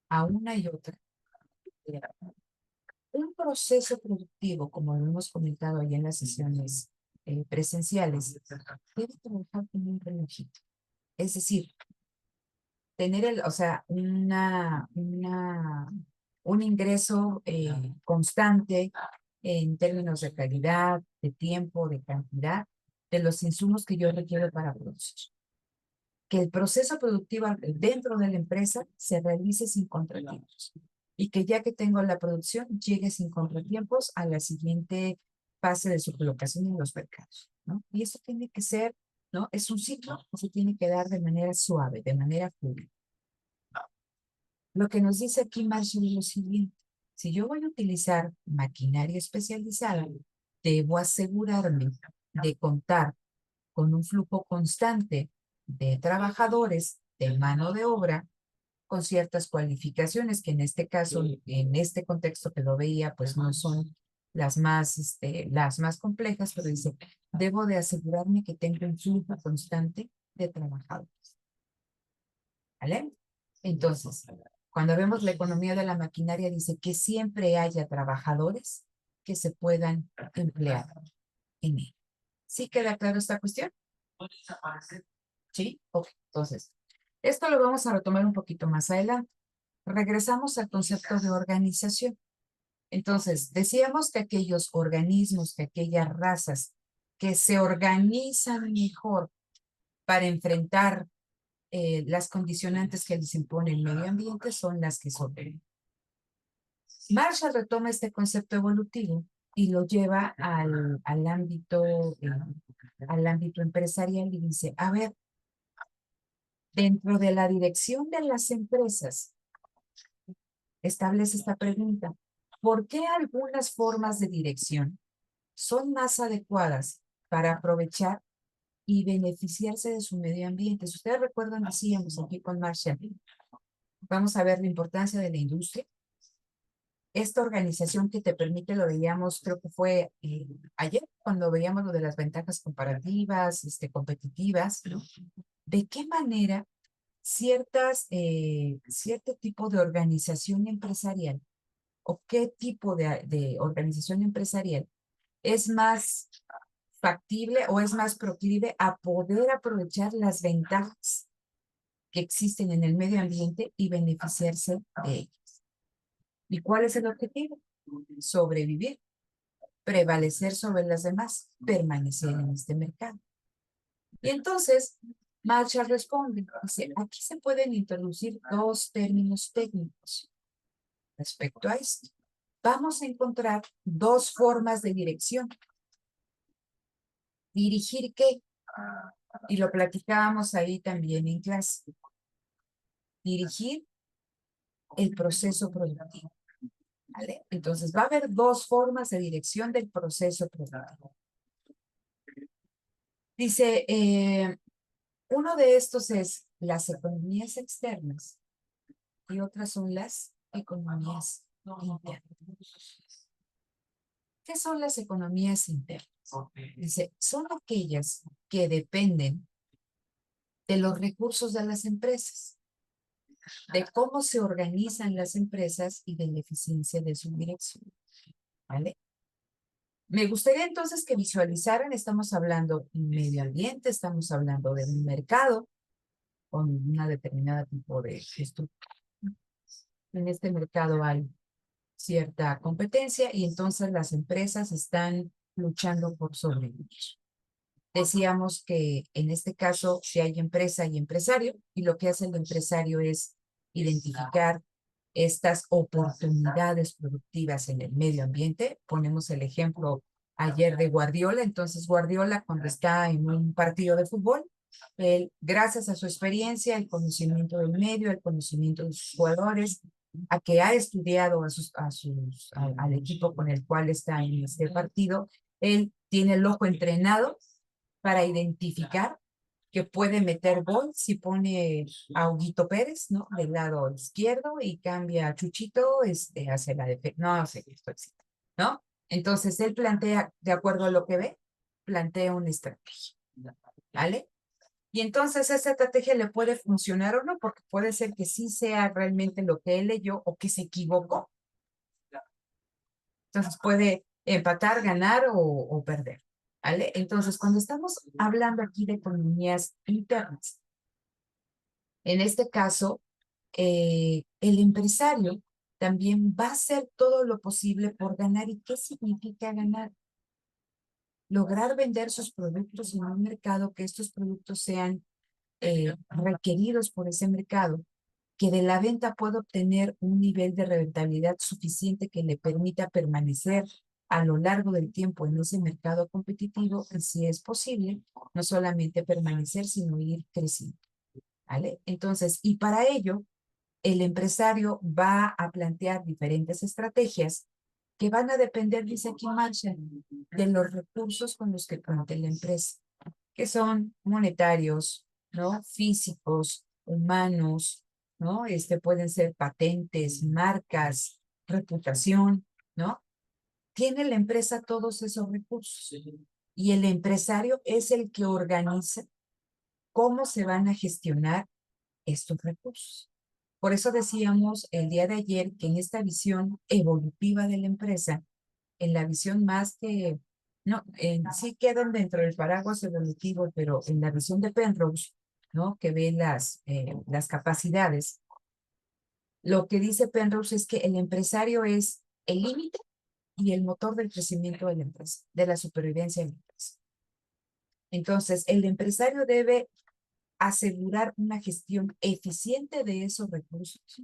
[SPEAKER 1] a una y otra. Un proceso productivo, como lo hemos comentado ahí en las sesiones presenciales, debe trabajar con un relojito. Es decir, tener o sea, un ingreso constante en términos de calidad, de tiempo, de cantidad, de los insumos que yo requiero para producir. Que el proceso productivo dentro de la empresa se realice sin contratiempos y que ya que tengo la producción, llegue sin contratiempos a la siguiente fase de su colocación en los mercados, ¿no? Y eso tiene que ser, ¿no? Es un ciclo que se tiene que dar de manera suave, de manera fluida. Lo que nos dice aquí Marshall es lo siguiente. Si yo voy a utilizar maquinaria especializada, debo asegurarme de contar con un flujo constante de trabajadores, de mano de obra, con ciertas cualificaciones que en este caso, en este contexto que lo veía, pues no son las más complejas, pero dice, debo de asegurarme que tengo un flujo constante de trabajadores. ¿Vale? Entonces, cuando vemos la economía de la maquinaria, dice que siempre haya trabajadores que se puedan emplear en él. ¿Sí queda claro esta cuestión? ¿Sí? Ok, entonces, esto lo vamos a retomar un poquito más adelante. Regresamos al concepto de organización. Entonces, decíamos que aquellos organismos, que aquellas razas que se organizan mejor para enfrentar las condicionantes que les impone el medio ambiente son las que sobreviven. Marshall retoma este concepto evolutivo y lo lleva al ámbito empresarial y dice, a ver, dentro de la dirección de las empresas, establece esta pregunta, ¿por qué algunas formas de dirección son más adecuadas para aprovechar y beneficiarse de su medio ambiente? Si ustedes recuerdan, decíamos aquí con Marshall, vamos a ver la importancia de la industria. Esta organización que te permite, lo veíamos, creo que fue ayer, cuando veíamos lo de las ventajas comparativas, competitivas, ¿no? ¿De qué manera cierto tipo de organización empresarial o qué tipo de organización empresarial es más factible o es más proclive a poder aprovechar las ventajas que existen en el medio ambiente y beneficiarse de ellas? ¿Y cuál es el objetivo? Sobrevivir, prevalecer sobre las demás, permanecer en este mercado. Y entonces, Marshall responde, dice, aquí se pueden introducir dos términos técnicos respecto a esto. Vamos a encontrar dos formas de dirección. ¿Dirigir qué? Y lo platicábamos ahí también en clase. Dirigir el proceso productivo. ¿Vale? Entonces, va a haber dos formas de dirección del proceso productivo. Dice, uno de estos es las economías externas y otras son las economías internas. ¿Qué son las economías internas? Dice, son aquellas que dependen de los recursos de las empresas, de cómo se organizan las empresas y de la eficiencia de su dirección. ¿Vale? Me gustaría entonces que visualizaran, estamos hablando de medio ambiente, estamos hablando de un mercado con una determinada tipo de estructura. En este mercado hay cierta competencia y entonces las empresas están luchando por sobrevivir. Decíamos que en este caso, si hay empresa y empresario, y lo que hace el empresario es identificar estas oportunidades productivas en el medio ambiente. Ponemos el ejemplo ayer de Guardiola. Entonces, Guardiola, cuando está en un partido de fútbol, él, gracias a su experiencia, el conocimiento del medio, el conocimiento de sus jugadores, a que ha estudiado al equipo con el cual está en este partido, él tiene el ojo entrenado para identificar que puede meter gol si pone a Huguito Pérez, ¿no? Del lado izquierdo y cambia a Chuchito hacia la defensa. No sé esto existe, ¿no? Entonces él plantea, de acuerdo a lo que ve, plantea una estrategia, ¿vale? Y entonces esa estrategia le puede funcionar o no, porque puede ser que sí sea realmente lo que él leyó o que se equivocó. Entonces puede empatar, ganar o perder. ¿Vale? Entonces, cuando estamos hablando aquí de economías internas, en este caso, el empresario también va a hacer todo lo posible por ganar. ¿Y qué significa ganar? Lograr vender sus productos en un mercado, que estos productos sean requeridos por ese mercado, que de la venta pueda obtener un nivel de rentabilidad suficiente que le permita permanecer a lo largo del tiempo en ese mercado competitivo, y si es posible, no solamente permanecer, sino ir creciendo, ¿vale? Entonces, y para ello, el empresario va a plantear diferentes estrategias que van a depender, dice aquí Marshall, de los recursos con los que cuente la empresa, que son monetarios, ¿no? Físicos, humanos, ¿no? Pueden ser patentes, marcas, reputación, ¿no? Tiene la empresa todos esos recursos y el empresario es el que organiza cómo se van a gestionar estos recursos. Por eso decíamos el día de ayer que en esta visión evolutiva de la empresa, en la visión más que, no, sí quedan dentro del paraguas evolutivo, pero en la visión de Penrose, ¿no? Que ve las capacidades, lo que dice Penrose es que el empresario es el límite y el motor del crecimiento de la empresa, de la supervivencia de la empresa. Entonces, el empresario debe asegurar una gestión eficiente de esos recursos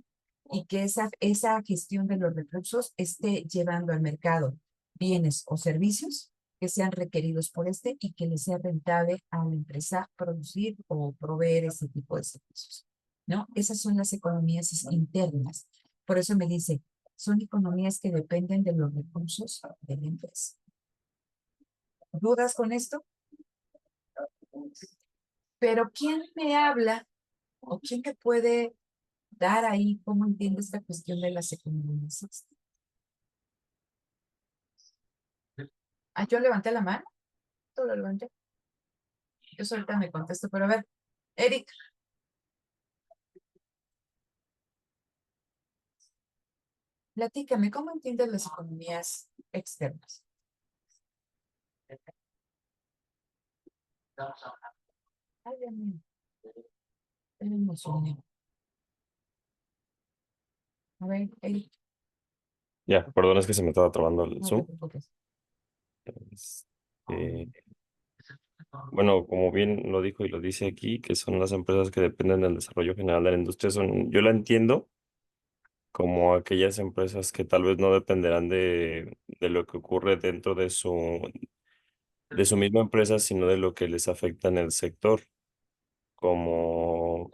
[SPEAKER 1] y que esa gestión de los recursos esté llevando al mercado bienes o servicios que sean requeridos por y que le sea rentable a la empresa producir o proveer ese tipo de servicios, ¿no? Esas son las economías internas. Por eso me dice, son economías que dependen de los recursos de la empresa. ¿Dudas con esto? Pero ¿quién me habla o quién me puede dar ahí cómo entiende esta cuestión de las economías? Ah, yo levanté la mano, todo lo levanté. Yo ahorita me contesto, pero a ver, Eric. Platícame, ¿cómo entiendes las economías externas? Ay, Dios mío, me emocioné. A ver, Eric,
[SPEAKER 5] Ya, perdón, es que se me estaba trabando el
[SPEAKER 1] no te
[SPEAKER 5] Zoom.
[SPEAKER 1] preocupes.
[SPEAKER 5] Este, bueno, como bien lo dijo y lo dice aquí, que son las empresas que dependen del desarrollo general de la industria, yo la entiendo como aquellas empresas que tal vez no dependerán de lo que ocurre dentro de su misma empresa, sino de lo que les afecta en el sector, como,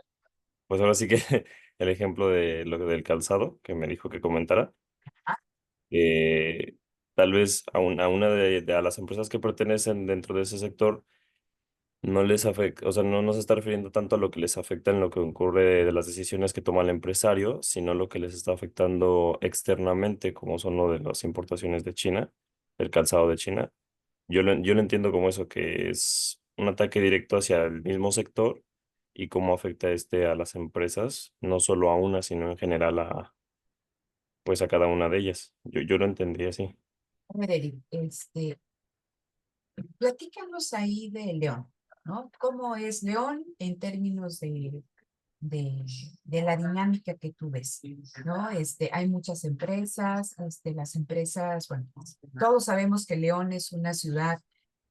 [SPEAKER 5] pues ahora sí que el ejemplo de lo del calzado que me dijo que comentara. Tal vez a una a las empresas que pertenecen dentro de ese sector no les afecta, o sea, no se está refiriendo tanto a lo que les afecta en lo que ocurre de las decisiones que toma el empresario, sino lo que les está afectando externamente, como son lo de las importaciones de China, el calzado de China. Yo lo entiendo como eso, que es un ataque directo hacia el mismo sector y cómo afecta a las empresas, no solo a una, sino en general pues a cada una de ellas. Yo lo entendí así.
[SPEAKER 1] A ver, Eric, platícanos ahí de León, ¿no? ¿Cómo es León en términos de, de la dinámica que tú ves, ¿no? Hay muchas empresas, las empresas, bueno, todos sabemos que León es una ciudad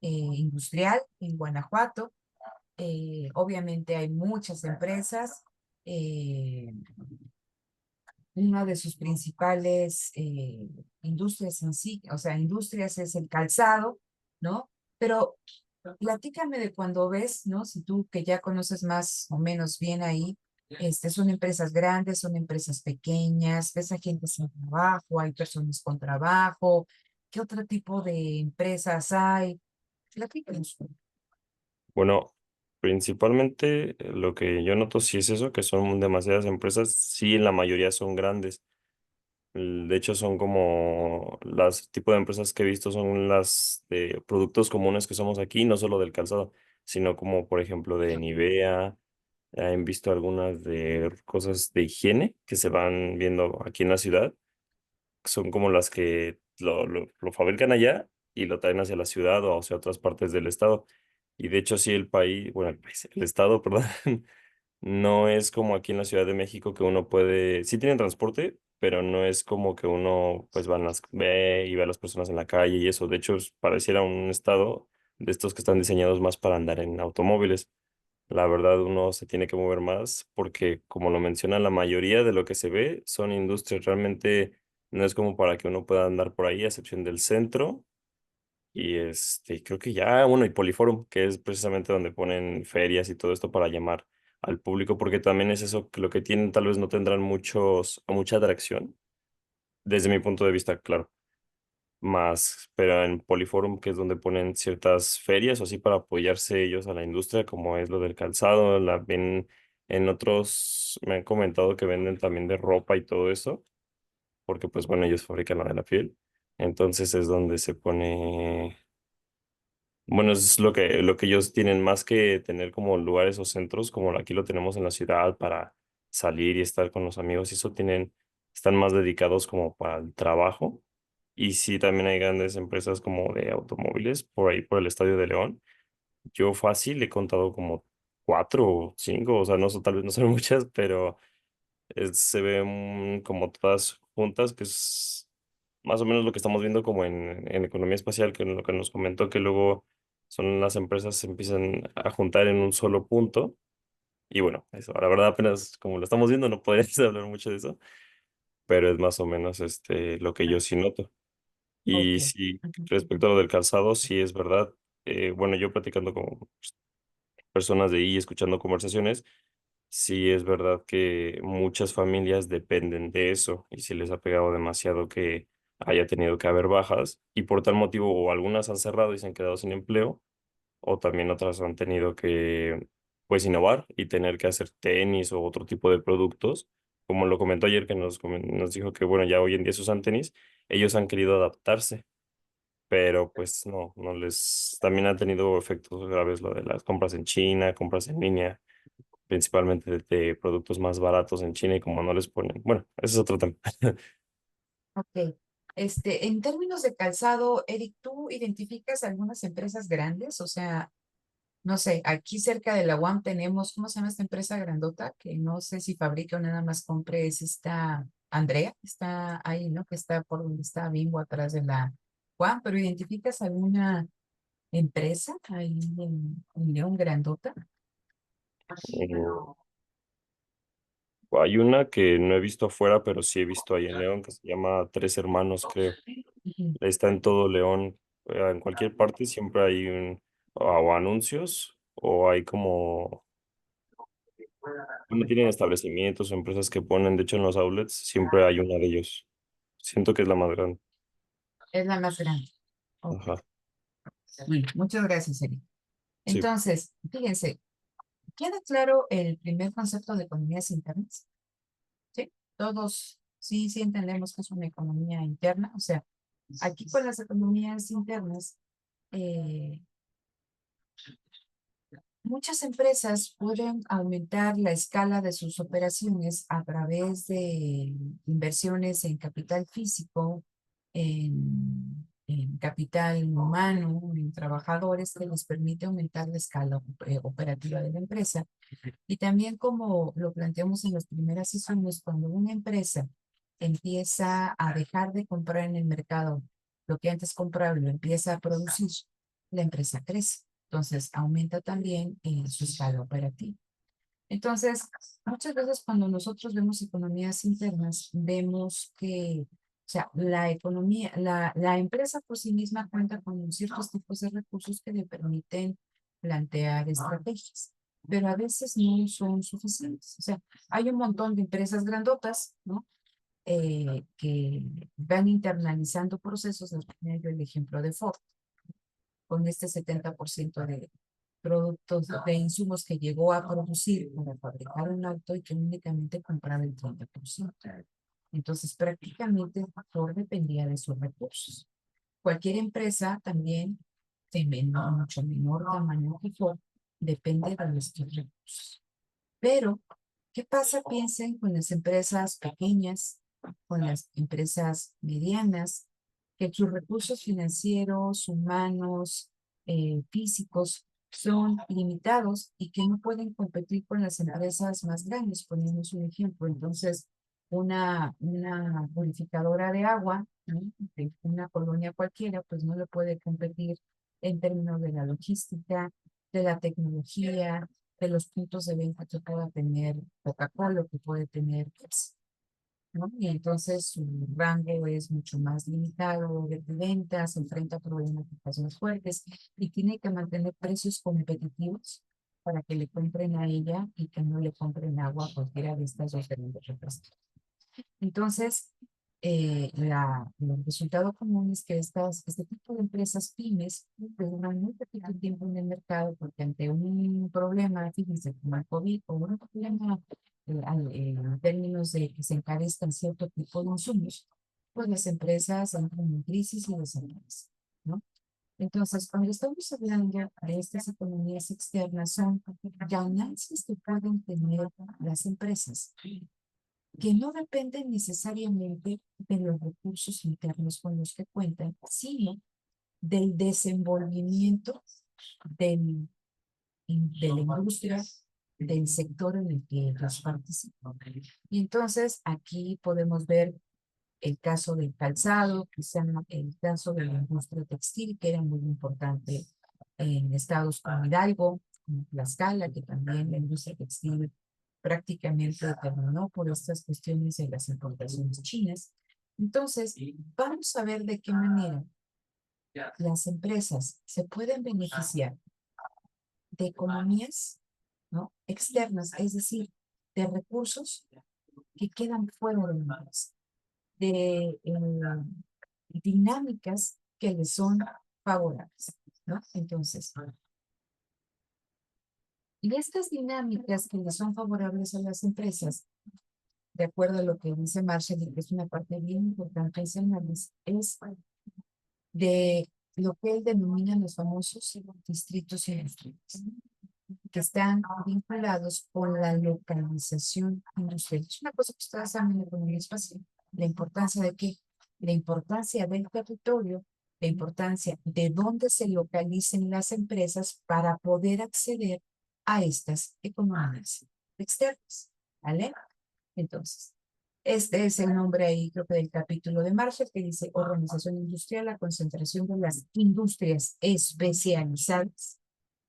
[SPEAKER 1] industrial en Guanajuato. Obviamente hay muchas empresas. Una de sus principales industrias en sí, o sea, industrias es el calzado, ¿no? Pero platícame de cuando ves, ¿no? Si tú que ya conoces más o menos bien ahí, son empresas grandes, son empresas pequeñas, ves a gente sin trabajo, hay personas con trabajo, ¿qué otro tipo de empresas hay? Platícanos.
[SPEAKER 5] Bueno, principalmente lo que yo noto sí es eso, que son demasiadas empresas, sí, la mayoría son grandes. De hecho, son como las tipo de empresas que he visto son las de productos comunes que somos aquí, no solo del calzado, sino como por ejemplo de Nivea. He visto algunas de cosas de higiene que se van viendo aquí en la ciudad. Son como las que lo fabrican allá y lo traen hacia la ciudad o hacia otras partes del estado. Y de hecho, sí, el país, bueno, el estado, perdón, no es como aquí en la Ciudad de México que uno puede, sí tienen transporte, pero no es como que uno pues ve y ve a las personas en la calle y eso. De hecho, pareciera un estado de estos que están diseñados más para andar en automóviles. La verdad, uno se tiene que mover más porque, como lo menciona, la mayoría de lo que se ve son industrias. Realmente no es como para que uno pueda andar por ahí, a excepción del centro. Y creo que ya, bueno, y Poliforum, que es precisamente donde ponen ferias y todo esto para llamar al público, porque también es eso que lo que tienen, tal vez no tendrán mucha atracción, desde mi punto de vista, claro. Más, pero en Poliforum, que es donde ponen ciertas ferias o así para apoyarse ellos a la industria, como es lo del calzado, la ven en otros, me han comentado que venden también de ropa y todo eso, porque pues bueno, ellos fabrican la de la piel. Entonces es donde se pone. Bueno, es lo que ellos tienen más que tener como lugares o centros, como aquí lo tenemos en la ciudad para salir y estar con los amigos, y eso están más dedicados como para el trabajo. Y sí, también hay grandes empresas como de automóviles por ahí por el Estadio de León. Yo fácil he contado como 4 o 5, o sea, no son, tal vez no son muchas, pero se ven como todas juntas, que es más o menos lo que estamos viendo como en economía espacial, que es lo que nos comentó, que luego son las empresas se empiezan a juntar en un solo punto. Y bueno, eso, la verdad apenas como lo estamos viendo no podemos hablar mucho de eso, pero es más o menos lo que yo sí noto.
[SPEAKER 1] Ok.
[SPEAKER 5] Y sí, respecto a lo del calzado, sí es verdad. Bueno, yo platicando con personas de ahí y escuchando conversaciones, sí, es verdad que muchas familias dependen de eso y se les ha pegado demasiado que haya tenido que haber bajas y por tal motivo o algunas han cerrado y se han quedado sin empleo o también otras han tenido que pues innovar y tener que hacer tenis o otro tipo de productos. Como lo comentó ayer que nos dijo que bueno, ya hoy en día se usan tenis, ellos han querido adaptarse, pero pues no les, también han tenido efectos graves lo de las compras en China, compras en línea principalmente de productos más baratos en China y como no les ponen. Bueno, ese es otro tema.
[SPEAKER 1] Ok. En términos de calzado, Eric, ¿tú identificas algunas empresas grandes? O sea, no sé, aquí cerca de la UAM tenemos, ¿cómo se llama esta empresa grandota? Que no sé si fabrica o nada más compre, es esta Andrea, está ahí, ¿no? Que está por donde está Bimbo atrás de la UAM, pero ¿identificas alguna empresa ahí en León grandota?
[SPEAKER 5] Mm, Hay una que no he visto afuera, pero sí he visto ahí en León, que se llama Tres Hermanos, creo.
[SPEAKER 1] Ujú.
[SPEAKER 5] Está en todo León. En cualquier parte siempre hay o anuncios o hay como, cuando tienen establecimientos o empresas que ponen, de hecho en los outlets siempre hay una de ellos. Siento que es la más grande.
[SPEAKER 1] Es la más grande. Ok.
[SPEAKER 5] Ajá,
[SPEAKER 1] Bueno, muchas gracias, Eric.
[SPEAKER 5] sí.
[SPEAKER 1] Entonces, fíjense, queda claro el primer concepto de economías internas, ¿sí? Todos sí entendemos que es una economía interna, o sea, aquí con las economías internas, eh, muchas empresas pueden aumentar la escala de sus operaciones a través de inversiones en capital físico, en capital humano, en trabajadores, que les permite aumentar la escala operativa de la empresa. Y también como lo planteamos en las primeras sesiones, cuando una empresa empieza a dejar de comprar en el mercado lo que antes compraba y lo empieza a producir, la empresa crece. Entonces, aumenta también su escala operativa. Entonces, muchas veces cuando nosotros vemos economías internas, vemos que, o sea, la economía, la empresa por sí misma cuenta con ciertos tipos de recursos que le permiten plantear estrategias, pero a veces no son suficientes. O sea, hay un montón de empresas grandotas, ¿no? Que van internalizando procesos. Les ponía yo el ejemplo de Ford, con este 70% de productos, de insumos que llegó a producir para fabricar un auto y que únicamente compraba el 30%. Entonces, prácticamente el factor dependía de sus recursos. Cualquier empresa también de mucho menor tamaño que Ford depende de nuestros recursos. Pero, ¿qué pasa? Piensen con las empresas pequeñas, con las empresas medianas, que sus recursos financieros, humanos, físicos, son limitados y que no pueden competir con las empresas más grandes. Ponemos un ejemplo. Entonces, una purificadora de agua, ¿no? De una colonia cualquiera, pues no le puede competir en términos de la logística, de la tecnología, de los puntos de venta que pueda tener Coca-Cola, que puede tener Pepsi, ¿no? Y entonces su rango es mucho más limitado de ventas, se enfrenta a problemáticas más fuertes y tiene que mantener precios competitivos para que le compren a ella y que no le compren agua a cualquiera de estas dos grandes representantes. Entonces, el resultado común es que este tipo de empresas pymes duran muy poquito tiempo en el mercado porque ante un problema, fíjense, como el COVID o un problema en términos de que se encarezcan cierto tipo de insumos, pues las empresas entran en crisis y desaparecen, ¿no? Entonces, cuando estamos hablando de estas economías externas, son ganancias que pueden tener las empresas que no dependen necesariamente de los recursos internos con los que cuentan, sino del desenvolvimiento del, de la industria, del sector en el que ellos participan. Y entonces aquí podemos ver el caso del calzado, quizá el caso de la industria textil, que era muy importante en estados como Hidalgo, como Tlaxcala, que también la industria textil prácticamente terminó por estas cuestiones de las importaciones chinas. Entonces, vamos a ver de qué manera las empresas se pueden beneficiar de economías, ¿no? Externas, es decir, de recursos que quedan fuera de la empresa, de dinámicas que les son favorables, ¿no? Entonces, y estas dinámicas que les son favorables a las empresas, de acuerdo a lo que dice Marshall, y que es una parte bien importante de ese análisis, es de lo que él denomina los famosos distritos industriales, que están vinculados con la localización industrial. Es una cosa que ustedes saben en la economía espacial, la importancia de qué, la importancia del territorio, la importancia de dónde se localicen las empresas para poder acceder a estas economías externas, ¿vale? Entonces, este es el nombre ahí, creo que del capítulo de Marshall, que dice organización industrial, la concentración de las industrias especializadas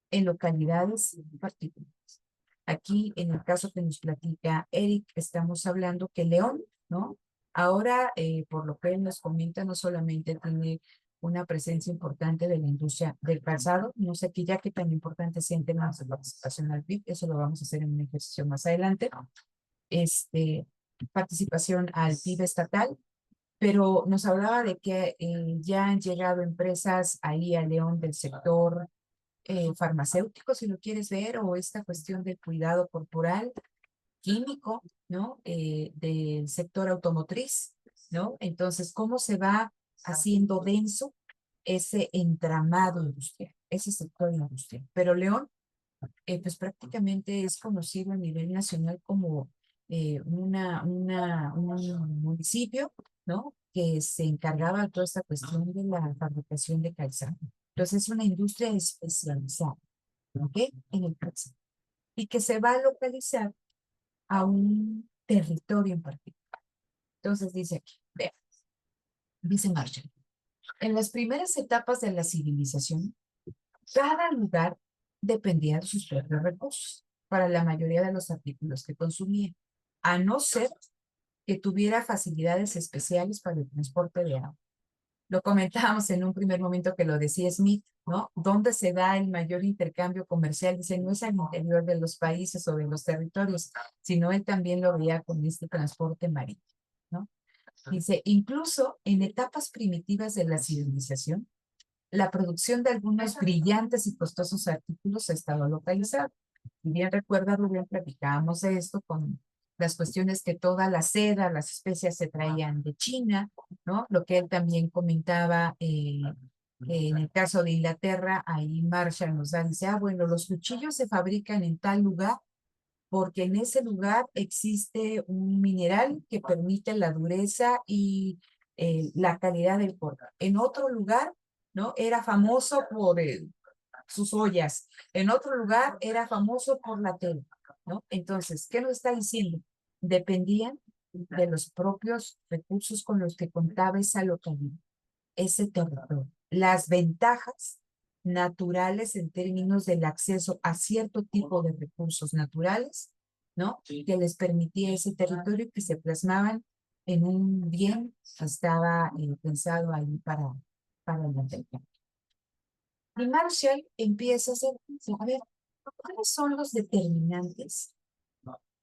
[SPEAKER 1] en localidades particulares. Aquí, en el caso que nos platica Eric, estamos hablando que León, ¿no? Ahora, por lo que él nos comenta, no solamente tiene una presencia importante de la industria del calzado, no sé aquí ya qué tan importante sea en términos de participación al PIB, eso lo vamos a hacer en un ejercicio más adelante, participación al PIB estatal, pero nos hablaba de que ya han llegado empresas ahí a León del sector farmacéutico, si lo quieres ver, o esta cuestión del cuidado corporal, químico, ¿no? Del sector automotriz, ¿no? Entonces, ¿cómo se va haciendo denso ese entramado industrial, ese sector industrial? Pero León, pues prácticamente es conocido a nivel nacional como un municipio, ¿no? Que se encargaba de toda esta cuestión de la fabricación de calzado. Entonces, es una industria especializada, ¿ok? En el calzado. Y que se va a localizar a un territorio en particular. Entonces, dice aquí, vean, dice Marshall, en las primeras etapas de la civilización, Cada lugar dependía de sus propios recursos para la mayoría de los artículos que consumía, a no ser que tuviera facilidades especiales para el transporte de agua. Lo comentábamos en un primer momento que lo decía Smith, ¿no? ¿Dónde se da el mayor intercambio comercial? Dice, no es al interior de los países o de los territorios, sino él también lo veía con este transporte marítimo, ¿no? Dice, incluso en etapas primitivas de la civilización, la producción de algunos brillantes y costosos artículos ha estado localizada. Si bien recuerda, Rubén, platicábamos de esto con las cuestiones que toda la seda, las especias se traían de China, ¿no? Lo que él también comentaba en el caso de Inglaterra, ahí Marshall nos da, dice, bueno, los cuchillos se fabrican en tal lugar porque en ese lugar existe un mineral que permite la dureza y la calidad del corte. En otro lugar, ¿no? Era famoso por sus ollas. En otro lugar era famoso por la tela, ¿no? Entonces, ¿qué nos está diciendo? Dependían de los propios recursos con los que contaba esa localidad, ese territorio. Las ventajas naturales en términos del acceso a cierto tipo de recursos naturales, ¿no? Que les permitía ese territorio que se plasmaban en un bien que estaba pensado ahí para el intercambio. Y Marshall empieza a hacer, a ver, ¿cuáles son los determinantes?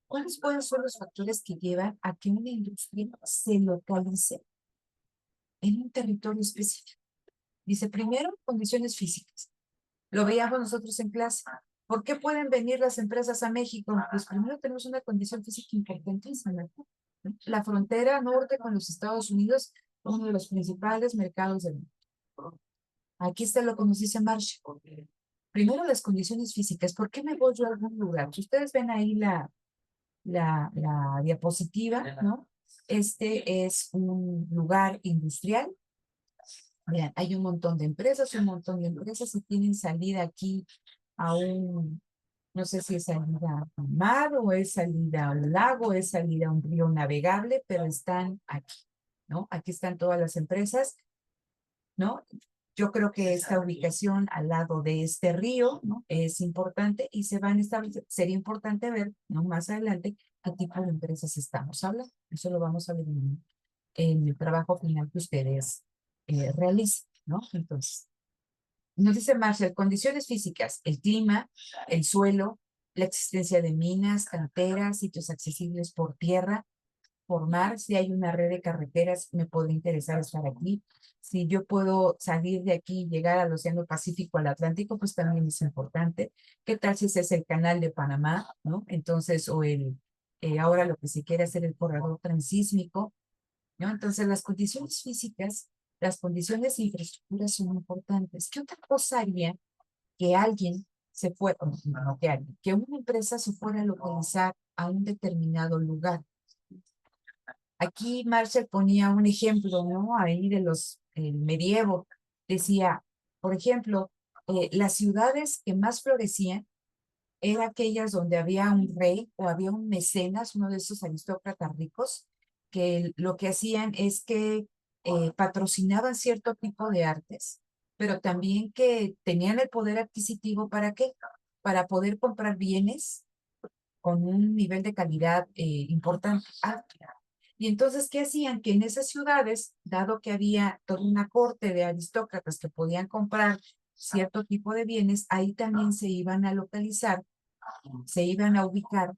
[SPEAKER 1] ¿Cuáles pueden ser los factores que llevan a que una industria se localice en un territorio específico? Dice, primero, condiciones físicas. Lo veíamos nosotros en clase. ¿Por qué pueden venir las empresas a México? Pues primero tenemos una condición física importantísima, ¿no? La frontera norte con los Estados Unidos, uno de los principales mercados del mundo. Aquí está lo que nos dice Marshall. Primero, las condiciones físicas. ¿Por qué me voy yo a algún lugar? Si ustedes ven ahí la diapositiva, ¿no? Este es un lugar industrial. Vean, hay un montón de empresas y tienen salida aquí a no sé si es salida a un mar o es salida a un lago, es salida a un río navegable, pero están aquí, ¿no? Aquí están todas las empresas, ¿no? Yo creo que esta ubicación al lado de este río, ¿no? Es importante y se van a establecer, sería importante ver, ¿no? Más adelante, qué tipo de empresas estamos hablando. Eso lo vamos a ver en el trabajo final que ustedes realicen, ¿no? Entonces, nos dice Marshall, condiciones físicas, el clima, el suelo, la existencia de minas, canteras, sitios accesibles por tierra, por mar, si hay una red de carreteras, me podría interesar estar aquí. Si yo puedo salir de aquí y llegar al Océano Pacífico, al Atlántico, pues también es importante. ¿Qué tal si ese es el canal de Panamá, ¿no? Entonces, o ahora lo que se quiere hacer el corredor transísmico, ¿no? Entonces, las condiciones físicas, las condiciones de infraestructura son importantes. ¿Qué otra cosa haría que alguien se fuera, no que alguien, que una empresa se fuera a localizar a un determinado lugar? Aquí Marshall ponía un ejemplo, ¿no? Ahí de el medievo. Decía, por ejemplo, las ciudades que más florecían eran aquellas donde había un rey o había un mecenas, uno de esos aristócratas ricos, que lo que hacían es que patrocinaban cierto tipo de artes, pero también que tenían el poder adquisitivo ¿para qué? Para poder comprar bienes con un nivel de calidad importante, alto. Y entonces, ¿qué hacían? Que en esas ciudades, dado que había toda una corte de aristócratas que podían comprar cierto tipo de bienes, ahí también se iban a localizar, se iban a ubicar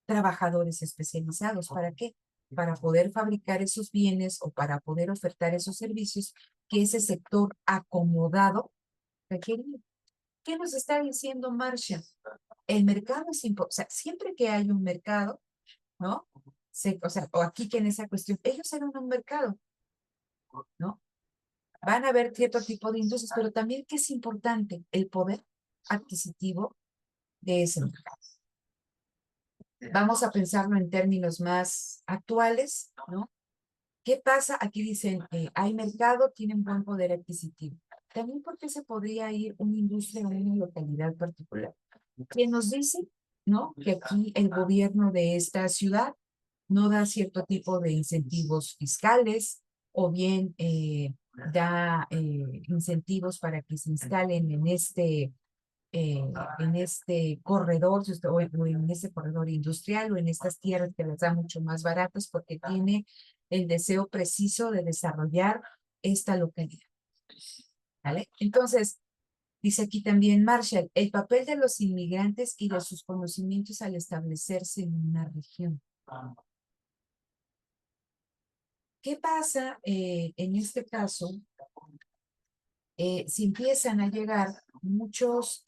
[SPEAKER 1] trabajadores especializados. ¿Para qué? Para poder fabricar esos bienes o para poder ofertar esos servicios que ese sector acomodado requería. ¿Qué nos está diciendo Marshall? El mercado es importante, o sea, siempre que hay un mercado, ¿no? O sea, o aquí que en esa cuestión, ellos eran un mercado, ¿no? Van a haber cierto tipo de industrias, pero también que es importante el poder adquisitivo de ese mercado. Vamos a pensarlo en términos más actuales, ¿no? ¿Qué pasa? Aquí dicen, hay mercado, tienen buen poder adquisitivo. También porque se podría ir una industria a una localidad particular. ¿Quién nos dice, no? Que aquí el gobierno de esta ciudad no da cierto tipo de incentivos fiscales o bien da incentivos para que se instalen en este corredor o en ese corredor industrial o en estas tierras que las da mucho más baratas porque tiene el deseo preciso de desarrollar esta localidad. ¿Vale? Entonces, dice aquí también Marshall, el papel de los inmigrantes y de sus conocimientos al establecerse en una región. ¿Qué pasa en este caso si empiezan a llegar muchos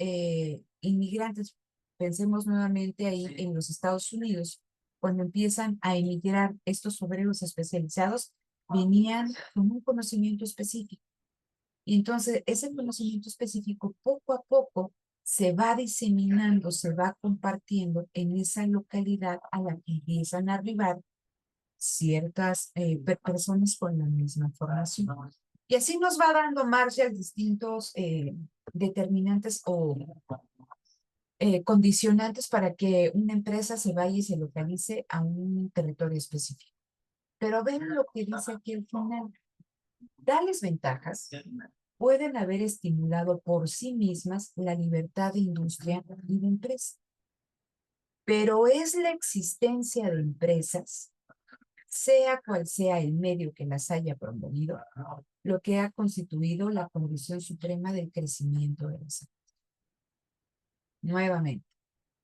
[SPEAKER 1] inmigrantes? Pensemos nuevamente ahí en los Estados Unidos, cuando empiezan a emigrar estos obreros especializados, venían con un conocimiento específico. Y entonces ese conocimiento específico poco a poco se va diseminando, se va compartiendo en esa localidad a la que empiezan a arribar ciertas personas con la misma formación. Y así nos va dando Marshall distintos determinantes o condicionantes para que una empresa se vaya y se localice a un territorio específico. Pero ven lo que dice aquí al final. Tales ventajas pueden haber estimulado por sí mismas la libertad de industria y de empresa. Pero es la existencia de empresas, sea cual sea el medio que las haya promovido, lo que ha constituido la condición suprema del crecimiento de las empresas. Nuevamente,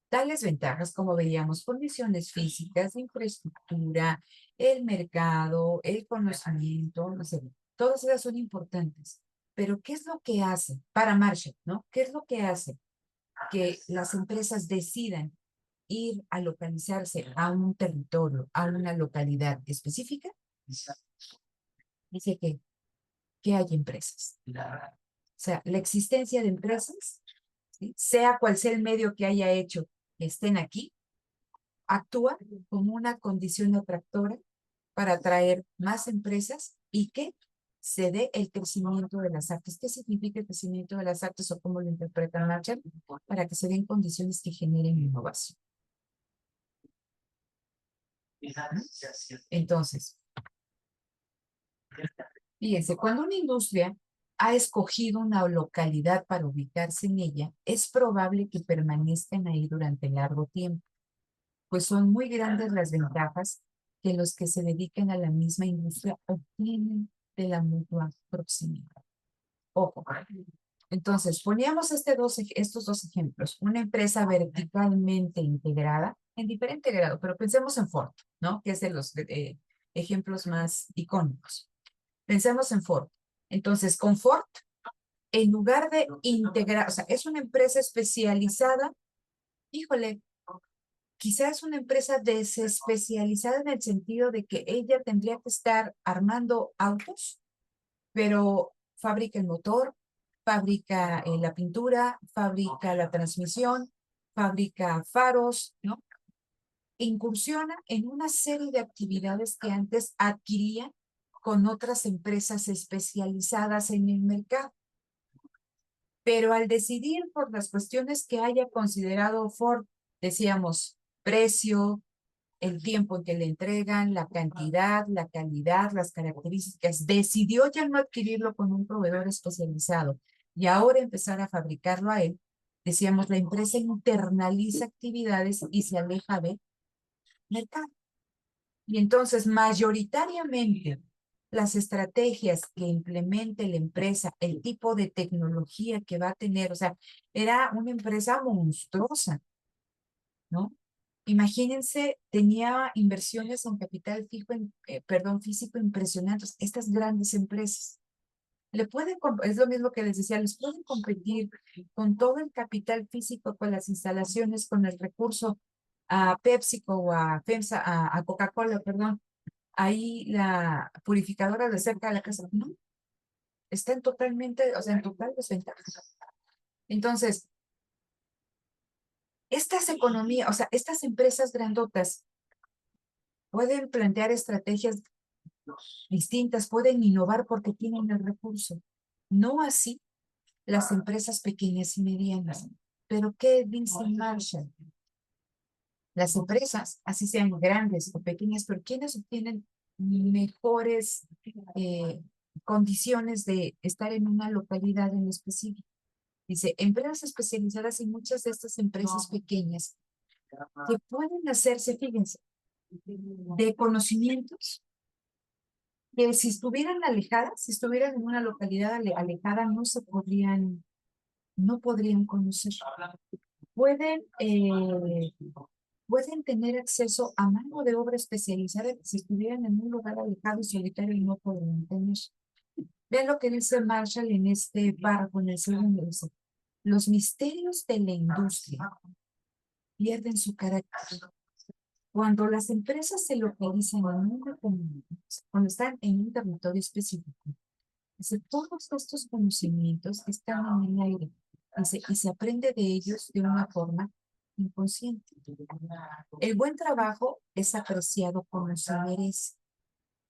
[SPEAKER 1] tales ventajas, como veíamos, condiciones físicas, infraestructura, el mercado, el conocimiento, no sé, todas esas son importantes. Pero ¿qué es lo que hace para Marshall, no? ¿Qué es lo que hace que las empresas decidan ir a localizarse a un territorio, a una localidad específica? Dice que hay empresas. O sea, la existencia de empresas, ¿sí? Sea cual sea el medio que haya hecho que estén aquí, actúa como una condición atractora para atraer más empresas y que se dé el crecimiento de las artes. ¿Qué significa el crecimiento de las artes o cómo lo interpreta Marshall? Para que se den condiciones que generen innovación. Entonces, fíjense, cuando una industria ha escogido una localidad para ubicarse en ella, es probable que permanezcan ahí durante largo tiempo, pues son muy grandes las ventajas que los que se dedican a la misma industria obtienen de la mutua proximidad. Ojo. Entonces, poníamos estos dos ejemplos. Una empresa verticalmente integrada, en diferente grado, pero pensemos en Ford, ¿no? Que es de los ejemplos más icónicos. Pensemos en Ford. Entonces, con Ford, en lugar de integrar, o sea, es una empresa especializada, híjole, quizás es una empresa desespecializada en el sentido de que ella tendría que estar armando autos, pero fabrica el motor, fabrica la pintura, fabrica la transmisión, fabrica faros, ¿no? Incursiona en una serie de actividades que antes adquiría con otras empresas especializadas en el mercado. Pero al decidir por las cuestiones que haya considerado Ford, decíamos, precio, el tiempo en que le entregan, la cantidad, la calidad, las características, decidió ya no adquirirlo con un proveedor especializado y ahora empezar a fabricarlo a él. Decíamos, la empresa internaliza actividades y se aleja de mercado. Y entonces, mayoritariamente, las estrategias que implemente la empresa, el tipo de tecnología que va a tener, o sea, era una empresa monstruosa, ¿no? Imagínense, tenía inversiones en capital físico impresionantes, estas grandes empresas. Es lo mismo que les decía, les pueden competir con todo el capital físico, con las instalaciones, con el recurso a PepsiCo o a FEMSA, a Coca-Cola, perdón. Ahí la purificadora de cerca de la casa, no, está en total desventaja. Entonces, estas economías, o sea, estas empresas grandotas pueden plantear estrategias distintas, pueden innovar porque tienen el recurso. No así las empresas pequeñas y medianas. Pero ¿qué dice Marshall? Las empresas, así sean grandes o pequeñas, pero ¿quiénes obtienen mejores condiciones de estar en una localidad en específico. Dice, empresas especializadas y muchas de estas empresas pequeñas que pueden hacerse, fíjense, de conocimientos que si estuvieran alejadas, si estuvieran en una localidad alejada, no podrían conocer. Pueden, pueden tener acceso a mano de obra especializada que si estuvieran en un lugar alejado y solitario no podrían tener. Vean lo que dice Marshall en este párrafo, en el segundo, dice, los misterios de la industria pierden su carácter cuando las empresas se localizan en una comunidad, cuando están en un territorio específico. Dice, todos estos conocimientos están en el aire, dice, y se aprende de ellos de una forma inconsciente. El buen trabajo es apreciado como se merece.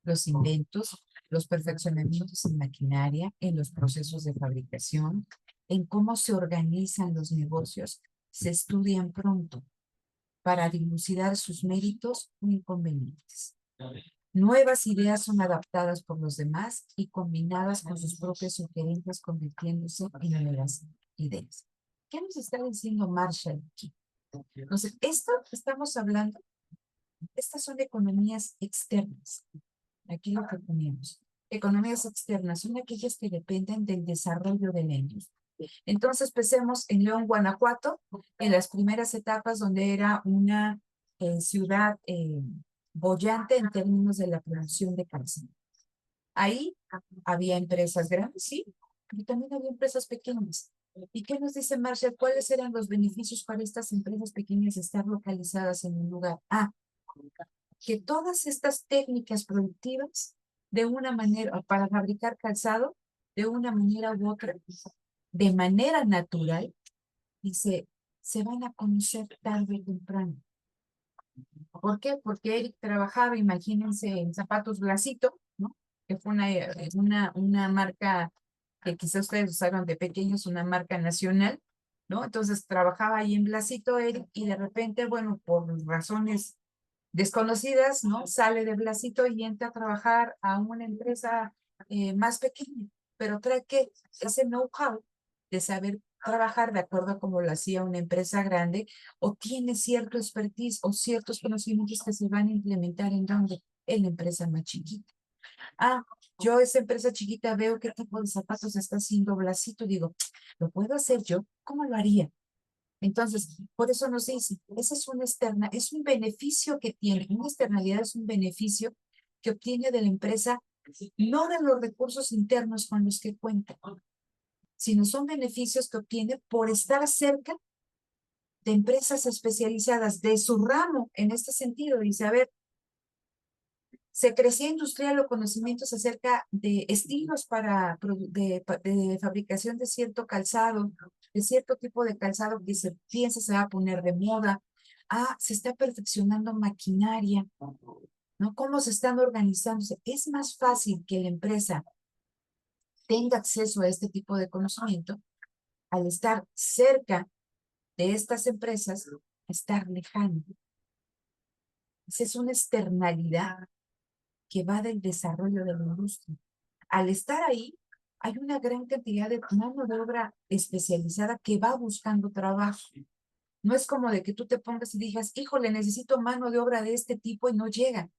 [SPEAKER 1] Los inventos, los perfeccionamientos en maquinaria, en los procesos de fabricación, en cómo se organizan los negocios, se estudian pronto para dilucidar sus méritos o inconvenientes. Nuevas ideas son adaptadas por los demás y combinadas con sus propias sugerencias, convirtiéndose en nuevas ideas. ¿Qué nos está diciendo Marshall aquí? Entonces, esto que estamos hablando, estas son economías externas. Aquí lo que ponemos. Economías externas son aquellas que dependen del desarrollo de la industria. Entonces, pensemos en León, Guanajuato, en las primeras etapas donde era una ciudad boyante en términos de la producción de calzado. Ahí había empresas grandes, sí, pero también había empresas pequeñas. ¿Y qué nos dice Marshall? ¿Cuáles eran los beneficios para estas empresas pequeñas de estar localizadas en un lugar? Que todas estas técnicas productivas, de una manera, para fabricar calzado, de una manera u otra, de manera natural, dice, se van a conocer tarde o temprano. ¿Por qué? Porque Eric trabajaba, imagínense, en zapatos Blasito, ¿no? Que fue una marca que quizás ustedes usaron de pequeños, una marca nacional, ¿no? Entonces trabajaba ahí en Blasito Eric y de repente, bueno, por razones desconocidas, ¿no? Sale de Blasito y entra a trabajar a una empresa más pequeña, pero trae que ese know-how de saber trabajar de acuerdo a como lo hacía una empresa grande, o tiene cierto expertise o ciertos conocimientos que se van a implementar en donde, en la empresa más chiquita. Yo esa empresa chiquita veo qué tipo de zapatos está haciendo Blasito, digo, ¿lo puedo hacer yo? ¿Cómo lo haría? Entonces, por eso nos dice, esa es una externa, es un beneficio que tiene, una externalidad es un beneficio que obtiene de la empresa, no de los recursos internos con los que cuenta, sino son beneficios que obtiene por estar cerca de empresas especializadas de su ramo en este sentido. Dice, a ver, se crecía industrial o conocimientos acerca de estilos de fabricación de cierto calzado, de cierto tipo de calzado que se piensa se va a poner de moda. Se está perfeccionando maquinaria, ¿no? ¿Cómo se están organizándose? Es más fácil que la empresa tenga acceso a este tipo de conocimiento al estar cerca de estas empresas, estar lejano. Esa es una externalidad que va del desarrollo de la industria. Al estar ahí, hay una gran cantidad de mano de obra especializada que va buscando trabajo. No es como de que tú te pongas y digas, híjole, necesito mano de obra de este tipo y no llega.